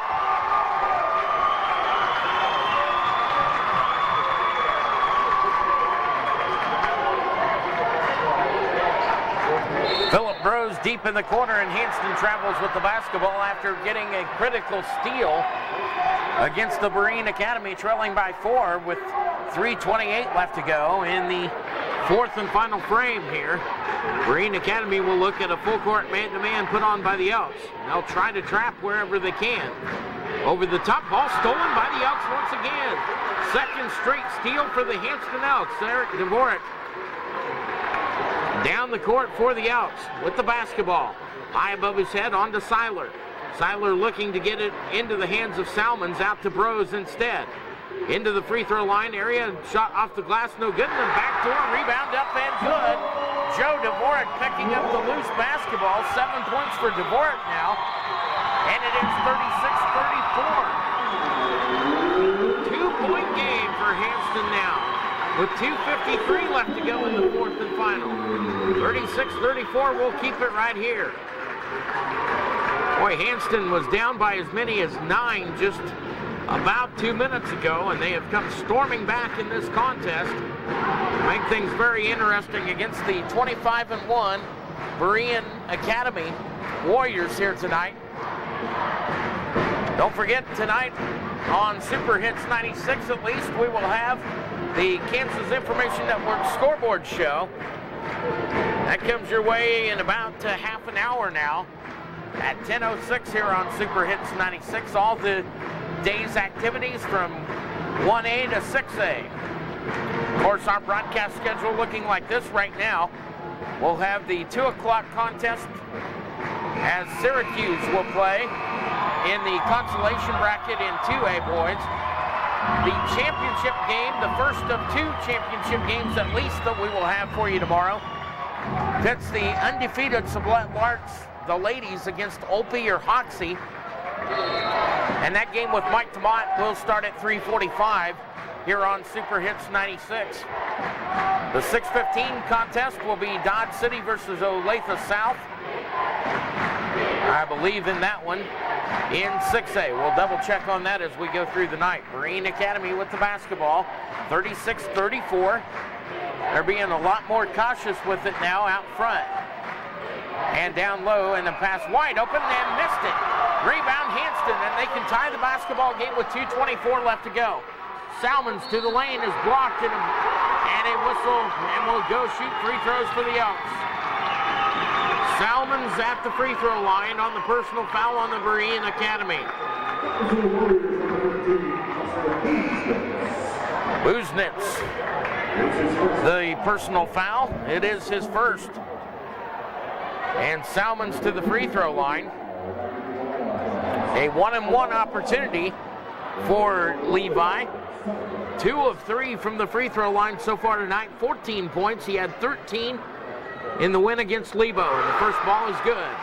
Phillip Bros deep in the corner, and Hanston travels with the basketball after getting a critical steal against the Berean Academy, trailing by 4 with 3:28 left to go in the fourth and final frame here. Berean Academy will look at a full court man-to-man put on by the Elks. They'll try to trap wherever they can. Over the top, ball stolen by the Elks once again. Second straight steal for the Hanston Elks. Eric Dvorak down the court for the Elks with the basketball. High above his head on to Seiler. Seiler looking to get it into the hands of Salmons, out to Bros instead. into the free throw line area, shot off the glass, no good, and then backdoor rebound up and good. Joe Dvorak picking up the loose basketball. 7 points for Dvorak now, and it is 36-34. 2-point game for Hanston now, with 2:53 left to go in the fourth and final. 36-34, we'll keep it right here. Boy, Hanston was down by as many as 9 just about 2 minutes ago, and they have come storming back in this contest. Make things very interesting against the 25-1 Berean Academy Warriors here tonight. Don't forget, tonight on Super Hits 96 at least, we will have the Kansas Information Network scoreboard show. That comes your way in about half an hour now at 10:06 here on Super Hits 96. All the day's activities from 1A to 6A. Of course, our broadcast schedule looking like this right now. We'll have the 2 o'clock contest as Syracuse will play in the consolation bracket in 2A, boys. The championship game, the first of 2 championship games at least that we will have for you tomorrow, pits the undefeated Sublette Larks, the ladies, against Olpe or Hoxie. And that game with Mike DeMott will start at 3:45 here on Super Hits 96. The 6:15 contest will be Dodge City versus Olathe South. I believe in that one in 6A. We'll double check on that as we go through the night. Berean Academy with the basketball, 36-34. They're being a lot more cautious with it now out front. And down low, and the pass wide open and missed it. Rebound Hanston, and they can tie the basketball game with 2:24 left to go. Salmons to the lane is blocked, and a whistle, and will go shoot free throws for the Elks. Salmons at the free throw line on the personal foul on the Berean Academy. Buznitz, the personal foul. It is his first. And Salmons to the free throw line. A 1-and-1 opportunity for Levi. 2 of 3 from the free throw line so far tonight. 14 points. He had 13 in the win against Lebo. And the first ball is good.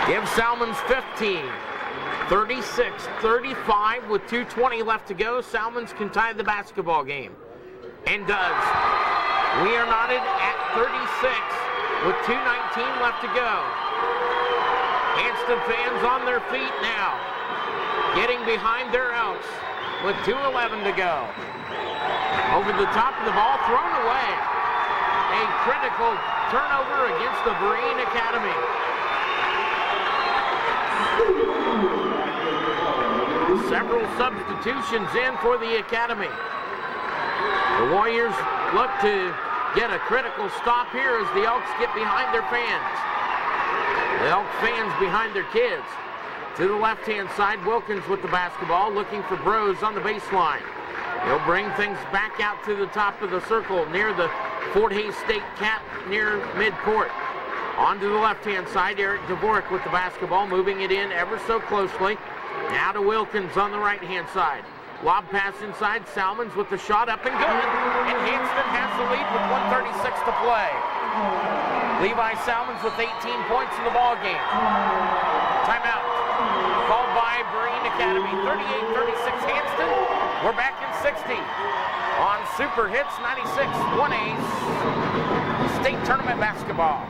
Give Salmons 15. 36-35 with 2:20 left to go. Salmons can tie the basketball game. And does. We are knotted at 36 with 2:19 left to go. Hanston fans on their feet now, getting behind their Elks with 2:11 to go. Over the top of the ball, thrown away. A critical turnover against the Berean Academy. Several substitutions in for the Academy. The Warriors look to get a critical stop here as the Elks get behind their fans. The Elk fans behind their kids. To the left-hand side, Wilkins with the basketball, looking for Bros on the baseline. He'll bring things back out to the top of the circle near the Fort Hays State cap near midcourt. On to the left-hand side, Eric Dvorak with the basketball, moving it in ever so closely. Now to Wilkins on the right-hand side. Lob pass inside, Salmons with the shot up and good. And Hanston has the lead with 1:36 to play. Levi Salmons with 18 points in the ball game. Timeout called by Berean Academy. 38-36 Hanston. We're back in 60 on Super Hits 96 1A's state tournament basketball.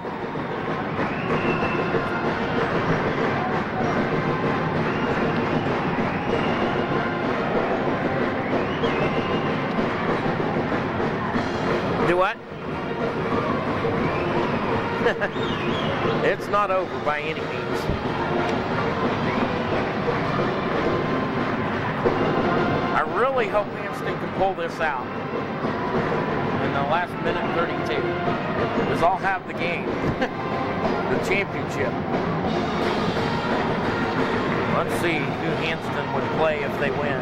Do what? It's not over by any means. I really hope Hanston can pull this out in the last minute 32. Because I'll have the game, the championship. Let's see who Hanston would play if they win.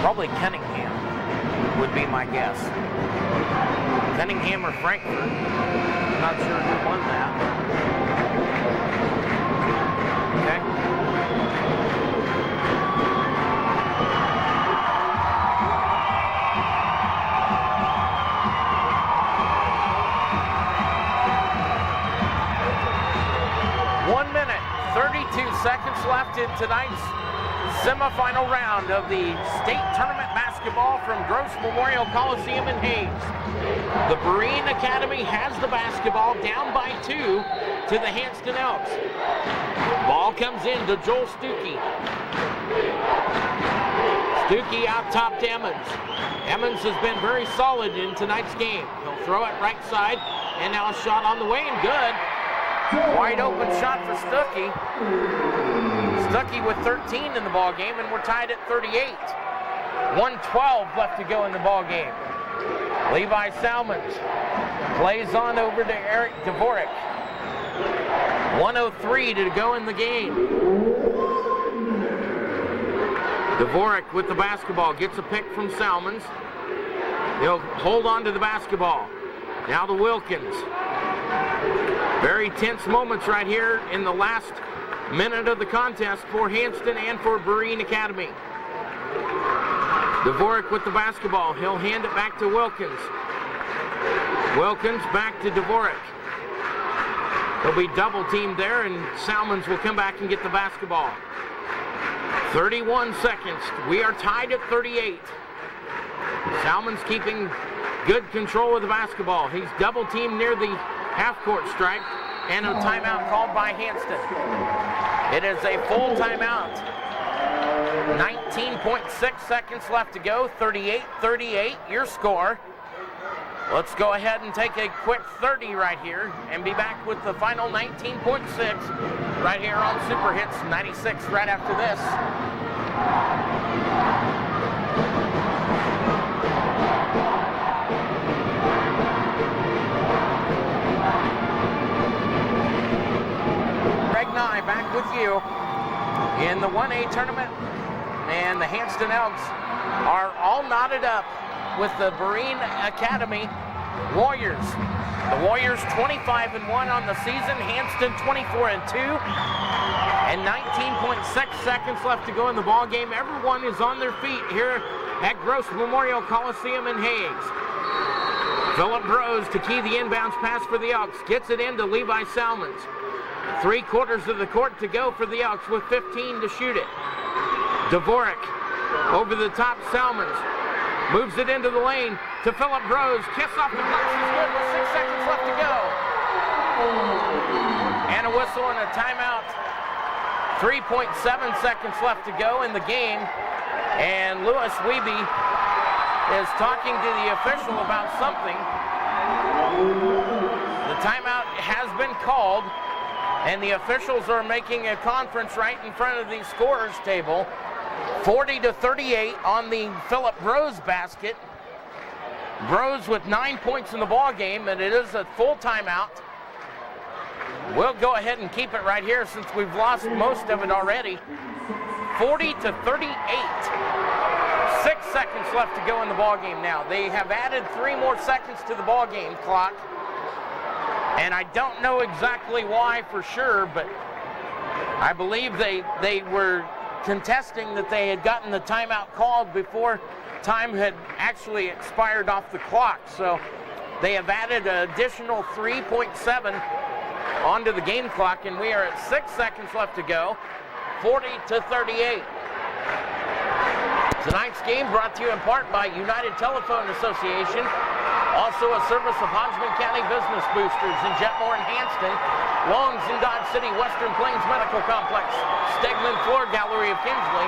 Probably Cunningham would be my guess. Cunningham or Frankfurt. I'm not sure who won that. Okay. 32 seconds left in tonight's semifinal round of the state tournament basketball from Gross Memorial Coliseum in Hayes. The Berean Academy has the basketball, down by 2 to the Hanston Elks. Ball comes in to Joel Stuckey. Stuckey out top to Emmons. Emmons has been very solid in tonight's game. He'll throw it right side, and now a shot on the way, and good. Wide open shot for Stuckey. Stuckey with 13 in the ball game, and we're tied at 38. 1:12 left to go in the ball game. Levi Salmons plays on over to Eric Dvorak. 1:03 to go in the game. Dvorak with the basketball, gets a pick from Salmons. He'll hold on to the basketball. Now to Wilkins. Very tense moments right here in the last minute of the contest for Hanston and for Berean Academy. Dvorak with the basketball. He'll hand it back to Wilkins. Wilkins back to Dvorak. He'll be double teamed there, and Salmons will come back and get the basketball. 31 seconds. We are tied at 38. Salmons keeping good control of the basketball. He's double teamed near the half-court stripe, and a timeout called by Hanston. It is a full timeout. 19.6 seconds left to go. 38-38, your score. Let's go ahead and take a quick 30 right here and be back with the final 19.6 right here on Super Hits 96 right after this. Back with you in the 1A tournament, and the Hanston Elks are all knotted up with the Berean Academy Warriors. The Warriors 25-1 on the season, Hanston 24-2, and 19.6 seconds left to go in the ball game. Everyone is on their feet here at Gross Memorial Coliseum in Hayes. Philip Rose to key the inbounds pass for the Elks, gets it into Levi Salmons. 3/4 of the court to go for the Elks with 15 to shoot it. Dvorak over the top, Salmons moves it into the lane to Philip Rose. Kiss off the box is good with 6 seconds left to go. And a whistle and a timeout. 3.7 seconds left to go in the game. And Lewis Wiebe is talking to the official about something. The timeout has been called, and the officials are making a conference right in front of the scorer's table. 40-38 on the Philip Rose basket. Rose with 9 points in the ball game, and it is a full timeout. We'll go ahead and keep it right here since we've lost most of it already. 40-38. 6 seconds left to go in the ball game now. They have added 3 more seconds to the ball game clock. And I don't know exactly why for sure, but I believe they were contesting that they had gotten the timeout called before time had actually expired off the clock. So they have added an additional 3.7 onto the game clock, and we are at 6 seconds left to go. 40-38. Tonight's game brought to you in part by United Telephone Association, also a service of Hodgman County Business Boosters in Jetmore and Hanston, Long's in Dodge City, Western Plains Medical Complex, Stegman Floor Gallery of Kinsley,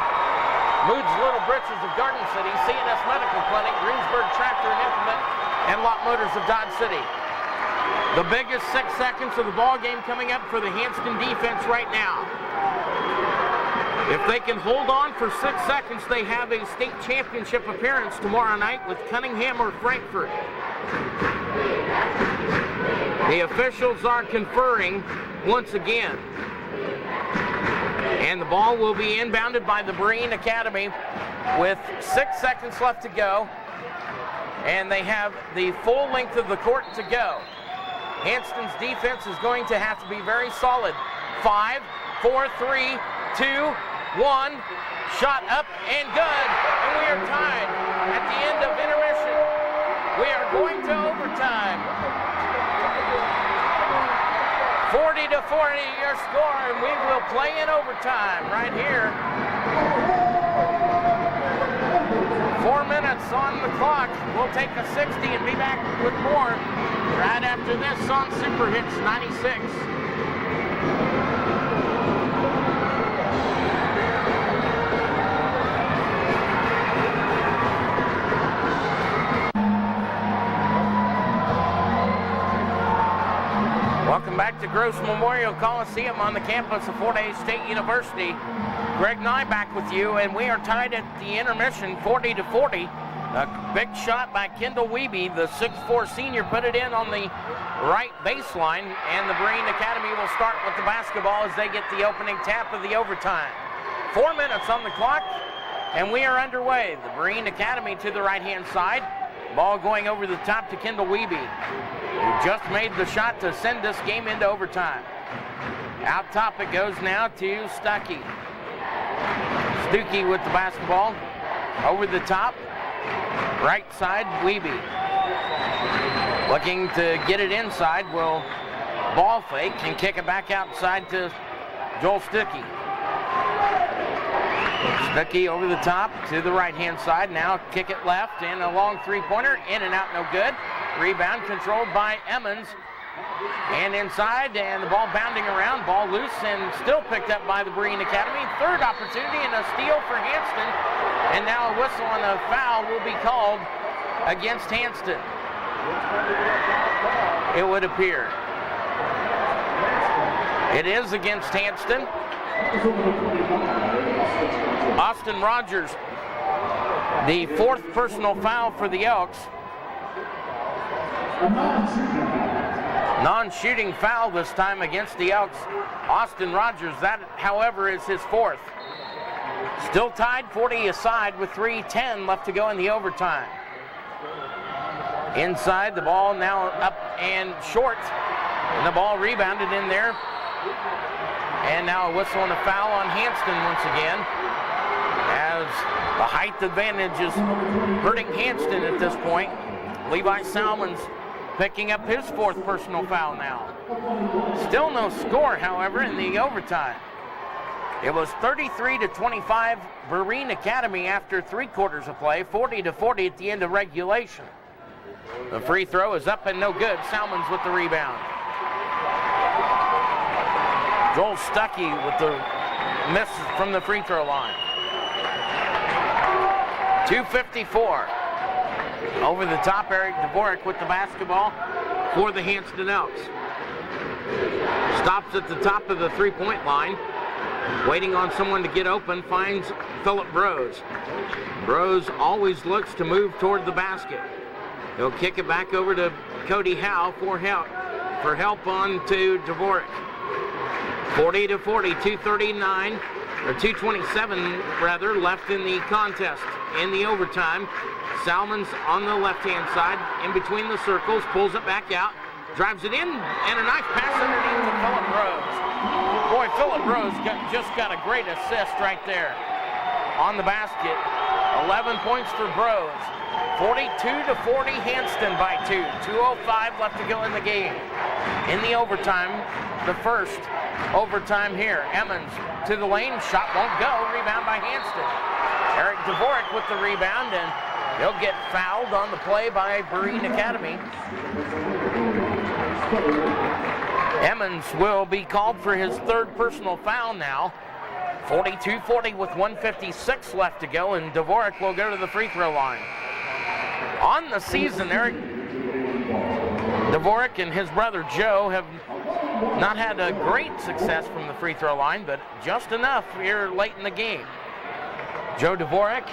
Moods Little Britches of Garden City, C&S Medical Clinic, Greensburg Tractor and Implement, and Lot Motors of Dodge City. The biggest 6 seconds of the ball game coming up for the Hanston defense right now. If they can hold on for 6 seconds, they have a state championship appearance tomorrow night with Cunningham or Frankfort. The officials are conferring once again. And the ball will be inbounded by the Berean Academy with 6 seconds left to go. And they have the full length of the court to go. Hanston's defense is going to have to be very solid. 5, 4, 3, 2, 1, shot up and good, and we are tied at the end of intermission. We are going to overtime. 40-40 your score, and we will play in overtime right here. 4 minutes on the clock. We'll take a 60 and be back with more right after this on Super Hits 96. Welcome back to Gross Memorial Coliseum on the campus of Fort Hays State University. Greg Nye back with you, and we are tied at the intermission 40-40. A big shot by Kendall Wiebe, the 6'4 senior, put it in on the right baseline, and the Berean Academy will start with the basketball as they get the opening tap of the overtime. 4 minutes on the clock, and we are underway. The Berean Academy to the right-hand side. Ball going over the top to Kendall Wiebe, who just made the shot to send this game into overtime. Out top it goes now to Stuckey. Stuckey with the basketball. Over the top. Right side, Wiebe. Looking to get it inside. Will ball fake and kick it back outside to Joel Stuckey. Stuckey over the top to the right-hand side. Now kick it left and a long three-pointer. In and out, no good. Rebound controlled by Emmons. And inside, and the ball bounding around. Ball loose and still picked up by the Berean Academy. Third opportunity and a steal for Hanston. And now a whistle and a foul will be called against Hanston. It would appear. It is against Hanston. Austin Rogers, the fourth personal foul for the Elks. Non-shooting foul this time against the Elks. Austin Rogers, that, however, is his fourth. Still tied 40 aside with 3:10 left to go in the overtime. Inside, the ball now up and short. And the ball rebounded in there. And now a whistle and a foul on Hanston once again, as the height advantage is hurting Hanston at this point. Levi Salmons picking up his fourth personal foul now. Still no score, however, in the overtime. It was 33-25 Berean Academy after 3 quarters of play, 40-40 at the end of regulation. The free throw is up and no good. Salmons with the rebound. Joel Stuckey with the miss from the free throw line. 2:54. Over the top, Eric Dvorak with the basketball for the Hanston Elks. Stops at the top of the three-point line. Waiting on someone to get open, finds Phillip Brose. Brose always looks to move toward the basket. He'll kick it back over to Cody Howe for help on to Dvorak. 40-40, 2:39, or 2:27 rather, left in the contest. In the overtime, Salmons on the left-hand side, in between the circles, pulls it back out, drives it in, and a nice pass underneath to Phillip Brose. Boy, Phillip Brose just got a great assist right there on the basket. 11 points for Brose. 42-40, Hanston by 2. 2:05 left to go in the game. In the overtime, the first overtime here. Emmons to the lane, shot won't go, rebound by Hanston. Eric Dvorak with the rebound, and he'll get fouled on the play by Berean Academy. Emmons will be called for his third personal foul now. 42-40 with 1:56 left to go, and Dvorak will go to the free throw line. On the season, Eric Dvorak and his brother Joe have not had a great success from the free throw line, but just enough here late in the game. Joe Dvorak,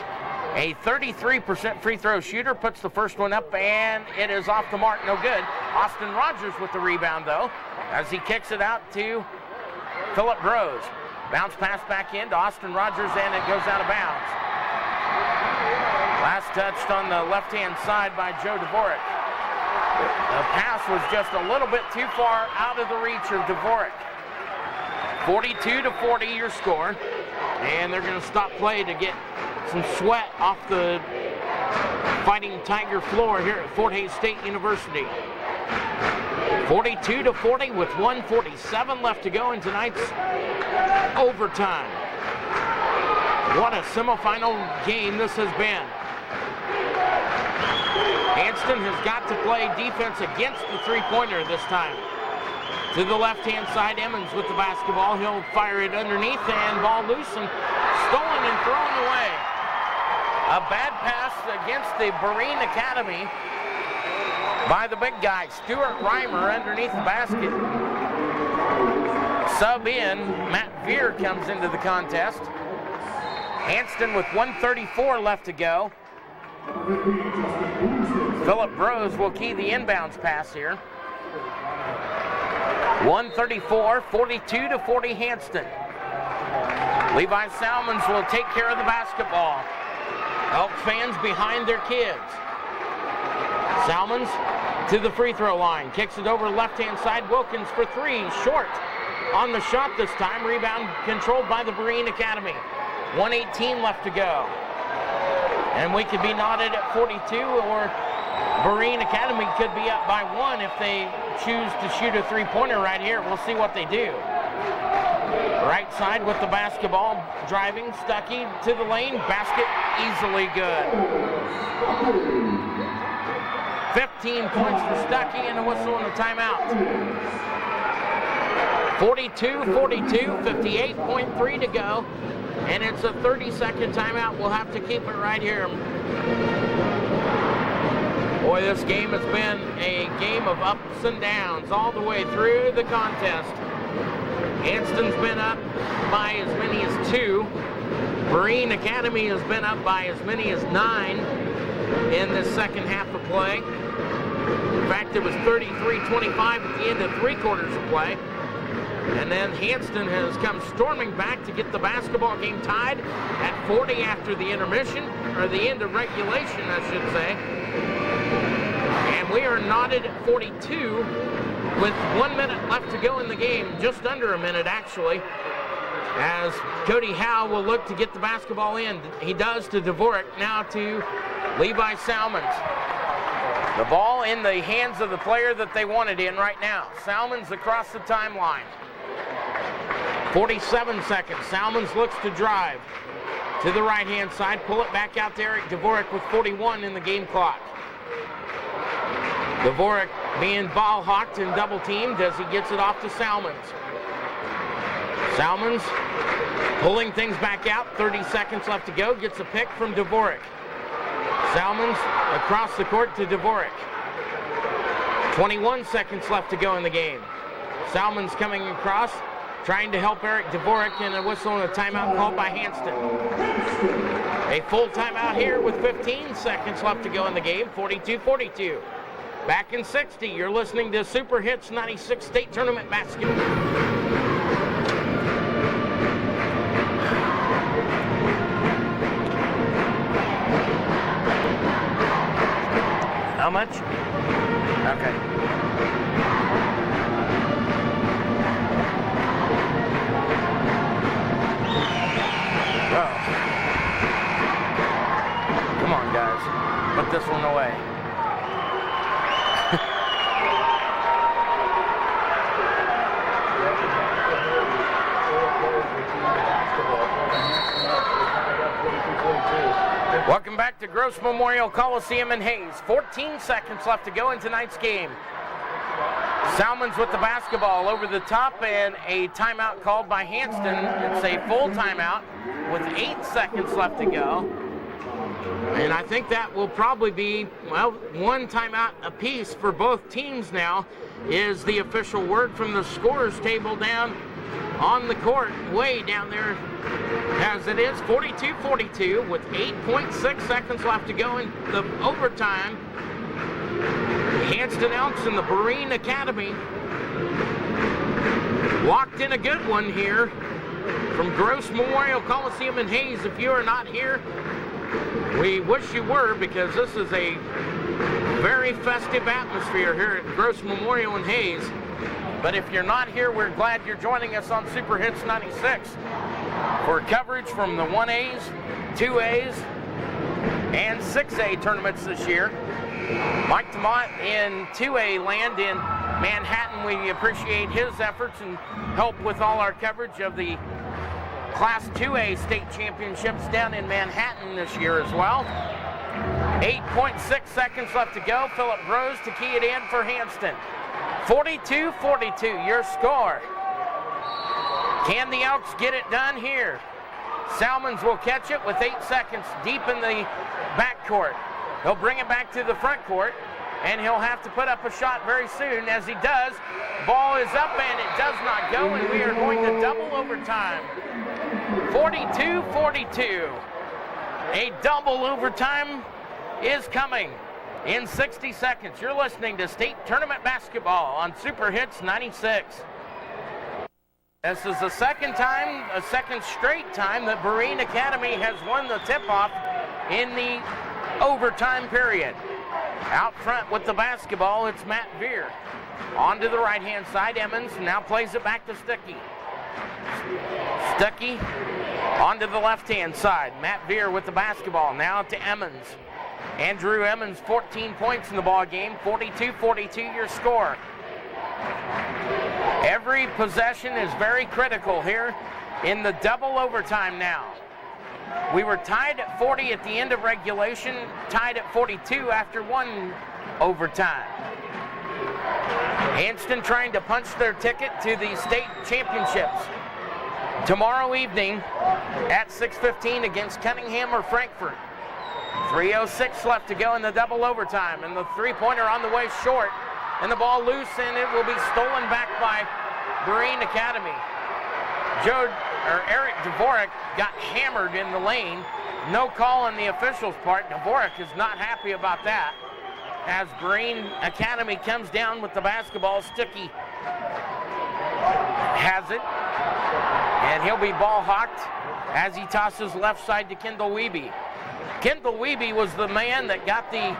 a 33% free throw shooter, puts the first one up, and it is off the mark, no good. Austin Rogers with the rebound, though, as he kicks it out to Phillip Brose. Bounce pass back in to Austin Rogers, and it goes out of bounds. Last touched on the left-hand side by Joe Dvorak. The pass was just a little bit too far out of the reach of Dvorak. 42-40 your score, and they're going to stop play to get some sweat off the Fighting Tiger floor here at Fort Hays State University. 42-40 with 1:47 left to go in tonight's overtime. What a semifinal game this has been. Hanston has got to play defense against the three-pointer this time. To the left-hand side, Emmons with the basketball. He'll fire it underneath, and ball loose and stolen and thrown away. A bad pass against the Berean Academy by the big guy, Stuart Reimer, underneath the basket. Sub in, Matt Veer comes into the contest. Hanston with 1:34 left to go. Philip Brose will key the inbounds pass here. 1:34, 42-40 Hanston. Levi Salmons will take care of the basketball. Elk fans behind their kids. Salmons to the free throw line. Kicks it over left-hand side. Wilkins for three. Short on the shot this time. Rebound controlled by the Berean Academy. 1:18 left to go. And we could be knotted at 42, or Berean Academy could be up by one if they choose to shoot a three-pointer right here. We'll see what they do. Right side with the basketball, driving, Stuckey to the lane, basket easily good. 15 points for Stuckey and a whistle and a timeout. 42-42, 58.3 to go, and it's a 30-second timeout. We'll have to keep it right here. Boy, this game has been a game of ups and downs all the way through the contest. Hanston's been up by as many as 2. Berean Academy has been up by as many as 9 in this second half of play. In fact, it was 33-25 at the end of 3 quarters of play. And then Hanston has come storming back to get the basketball game tied at 40 after the intermission, or the end of regulation, I should say. And we are knotted at 42 with 1 minute left to go in the game, just under a minute actually, as Cody Howe will look to get the basketball in. He does to Dvorak, now to Levi Salmons. The ball in the hands of the player that they wanted in right now. Salmons across the timeline. 47 seconds. Salmons looks to drive to the right-hand side. Pull it back out to Eric Dvorak with 41 in the game clock. Dvorak being ball hawked and double teamed as he gets it off to Salmons. Salmons pulling things back out. 30 seconds left to go. Gets a pick from Dvorak. Salmons across the court to Dvorak. 21 seconds left to go in the game. Salmons coming across, trying to help Eric Dvorak, and a whistle and a timeout called by Hanston. A full timeout here with 15 seconds left to go in the game, 42-42. Back in 60, you're listening to Super Hits 96 State Tournament Basketball. How much? Okay. Oh. Come on, guys. Put this one away. Welcome back to Gross Memorial Coliseum in Hayes. 14 seconds left to go in tonight's game. Salmons with the basketball over the top, and a timeout called by Hanston. It's a full timeout with 8 seconds left to go. And I think that will probably be, well, 1 timeout apiece for both teams now, is the official word from the scorers table down on the court, way down there, as it is 42-42 with 8.6 seconds left to go in the overtime. Hanston Elks and the Berean Academy locked in a good one here from Gross Memorial Coliseum in Hayes. If you are not here, we wish you were, because this is a very festive atmosphere here at Gross Memorial in Hayes. But if you're not here, we're glad you're joining us on Super Hits 96 for coverage from the 1As, 2As, and 6A tournaments this year. Mike Demott in 2A land in Manhattan. We appreciate his efforts and help with all our coverage of the Class 2A state championships down in Manhattan this year as well. 8.6 seconds left to go. Philip Rose to key it in for Hanston. 42-42, your score. Can the Elks get it done here? Salmons will catch it with 8 seconds deep in the backcourt. He'll bring it back to the front court, and he'll have to put up a shot very soon. As he does, ball is up, and it does not go, and we are going to double overtime. 42-42. A double overtime is coming in 60 seconds. You're listening to State Tournament Basketball on Super Hits 96. This is the second straight time that Berean Academy has won the tip-off in the overtime period. Out front with the basketball, it's Matt Veer. On to the right-hand side, Emmons now plays it back to Stuckey. Stuckey on to the left-hand side. Matt Veer with the basketball, now to Emmons. Andrew Emmons, 14 points in the ball game, 42-42 your score. Every possession is very critical here in the double overtime now. We were tied at 40 at the end of regulation, tied at 42 after one overtime. Hanston trying to punch their ticket to the state championships tomorrow evening at 6:15 against Cunningham or Frankfurt. 3:06 left to go in the double overtime, and the three-pointer on the way short, and the ball loose, and it will be stolen back by Berean Academy. Eric Dvorak got hammered in the lane. No call on the officials' part. Dvorak is not happy about that. As Berean Academy comes down with the basketball, Stuckey has it, and he'll be ball hawked as he tosses left side to Kendall Wiebe. Kendall Wiebe was the man that got the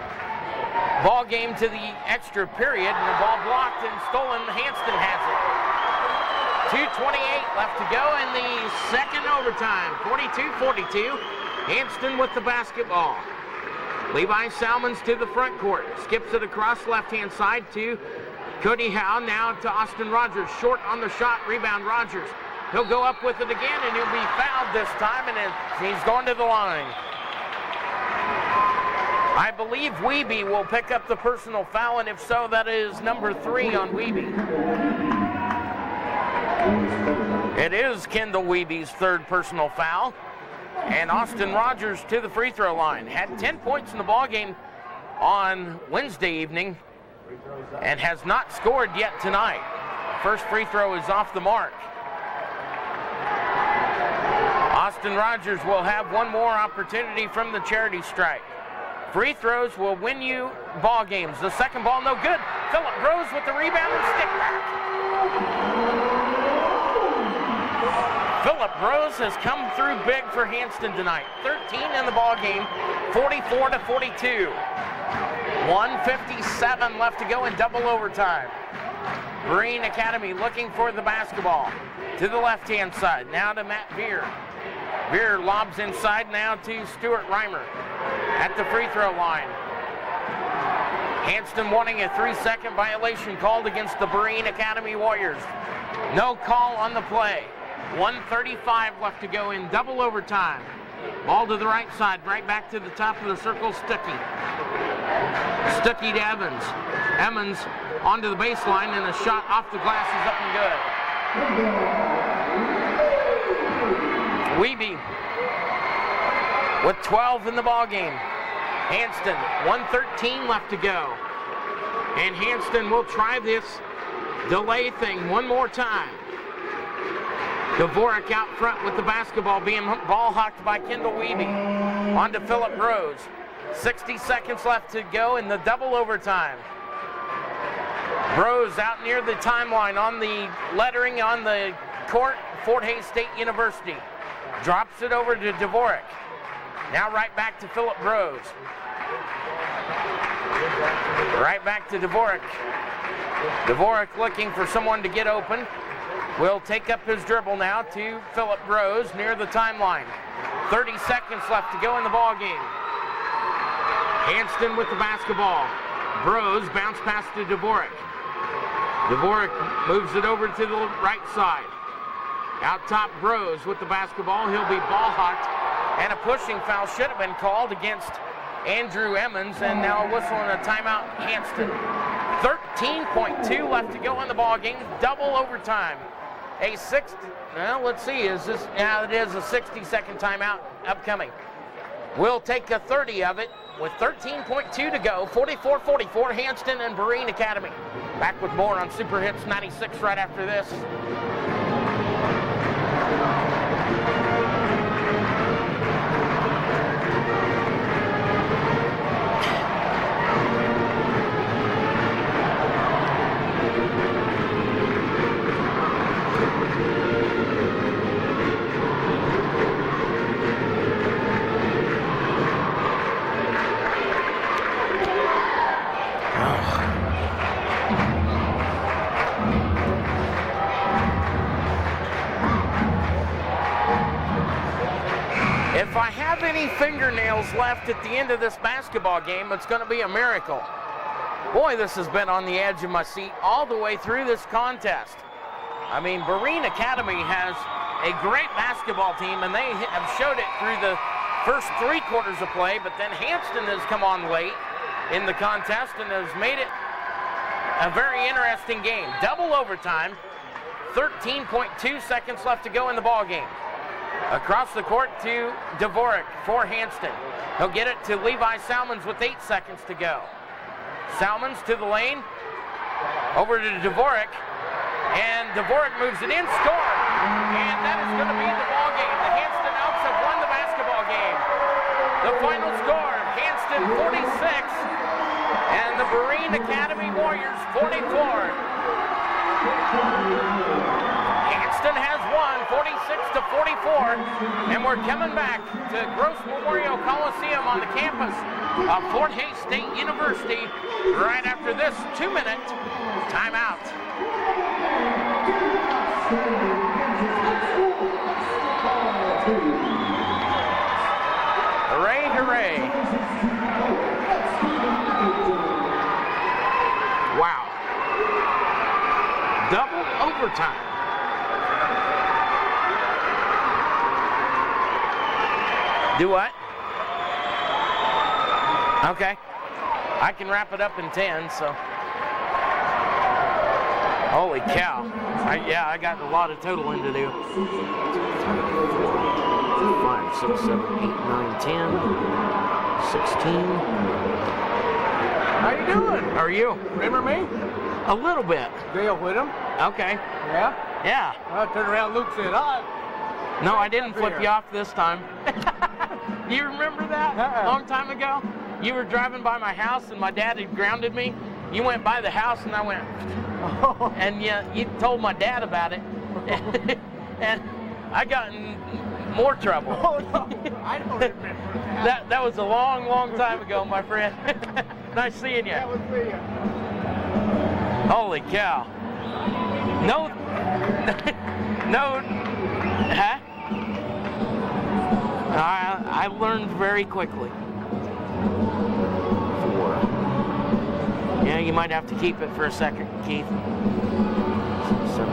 ball game to the extra period, and the ball blocked and stolen. Hanston has it. 2:28 left to go in the second overtime. 42-42. Hanston with the basketball. Levi Salmons to the front court. Skips it across left-hand side to Cody Howe. Now to Austin Rogers. Short on the shot. Rebound Rogers. He'll go up with it again, and he'll be fouled this time, and he's going to the line. I believe Wiebe will pick up the personal foul, and if so, that is number 3 on Wiebe. It is Kendall Wiebe's third personal foul. And Austin Rogers to the free throw line. Had 10 points in the ballgame on Wednesday evening and has not scored yet tonight. First free throw is off the mark. Austin Rogers will have one more opportunity from the charity stripe. Free throws will win you ball games. The second ball, no good. Philip Rose with the rebound and stick back. Philip Rose has come through big for Hanston tonight. 13 in the ball game, 44-42. 1:57 left to go in double overtime. Berean Academy looking for the basketball to the left-hand side. Now to Matt Veer. Veer lobs inside now to Stuart Reimer at the free throw line. Hanston wanting a 3-second violation called against the Berean Academy Warriors. No call on the play. 1:35 left to go in double overtime. Ball to the right side, right back to the top of the circle, Stuckey. Stuckey to Evans. Emmons onto the baseline, and a shot off the glass is up and good. Wiebe with 12 in the ball game. Hanston, 1:13 left to go. And Hanston will try this delay thing one more time. Dvorak out front with the basketball, being ball hawked by Kendall Wiebe. On to Philip Rose. 60 seconds left to go in the double overtime. Rose out near the timeline on the lettering on the court, Fort Hays State University. Drops it over to Dvorak. Now right back to Philip Rose. Right back to Dvorak. Dvorak looking for someone to get open. Will take up his dribble now to Philip Rose near the timeline. 30 seconds left to go in the ball game. Hanston with the basketball. Rose bounce pass to Dvorak. Dvorak moves it over to the right side. Out top, Bros with the basketball. He'll be ball hawked. And a pushing foul should have been called against Andrew Emmons. And now a whistle and a timeout, Hanston. 13.2 left to go in the ball game. Double overtime. A sixth, well, let's see, is this, yeah, it is a 60-second timeout upcoming. We'll take a 30 of it with 13.2 to go. 44-44, Hanston and Berean Academy. Back with more on Super Hits 96 right after this. If I have any fingernails left at the end of this basketball game, it's going to be a miracle. Boy, this has been on the edge of my seat all the way through this contest. I mean, Berean Academy has a great basketball team, and they have showed it through the first 3 quarters of play, but then Hanston has come on late in the contest and has made it a very interesting game. Double overtime, 13.2 seconds left to go in the ball game. Across the court to Dvorak for Hanston. He'll get it to Levi Salmons with 8 seconds to go. Salmons to the lane, over to Dvorak, and Dvorak moves it in, score, and that is going to be the ball game. The Hanston Elks have won the basketball game. The final score, Hanston 46, and the Berean Academy Warriors 44. Hanston has won 46-44, and we're coming back to Gross Memorial Coliseum on the campus of Fort Hays State University right after this 2-minute timeout. Hooray, hooray. Wow. Double overtime. Do what? Okay. I can wrap it up in 10, so. Holy cow. I got a lot of totaling to do. 5, 6, 7, 8, 9, 10, 16. How you doing? How are you? Remember me? A little bit. Dale Whittam. Okay. Yeah? Yeah. I turned around, Luke said, hi. No, I didn't flip you off this time. You remember that? Long time ago? You were driving by my house and my dad had grounded me. You went by the house and I went, and you told my dad about it. And I got in more trouble. Oh, no, I don't remember that. That was a long, long time ago, my friend. Nice seeing you. That was me. Holy cow. No, huh? I learned very quickly. 4. Yeah, you might have to keep it for a second, Keith. 7,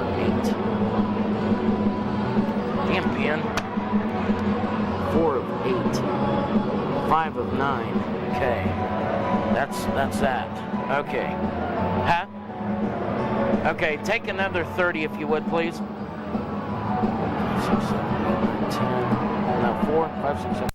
8. Champion. 4 of 8. 5 of 9. Okay. That's that. Okay. Huh? Okay, take another 30 if you would, please. 6, 7, 8, 9, 10. Now 4, 5, 6, 7.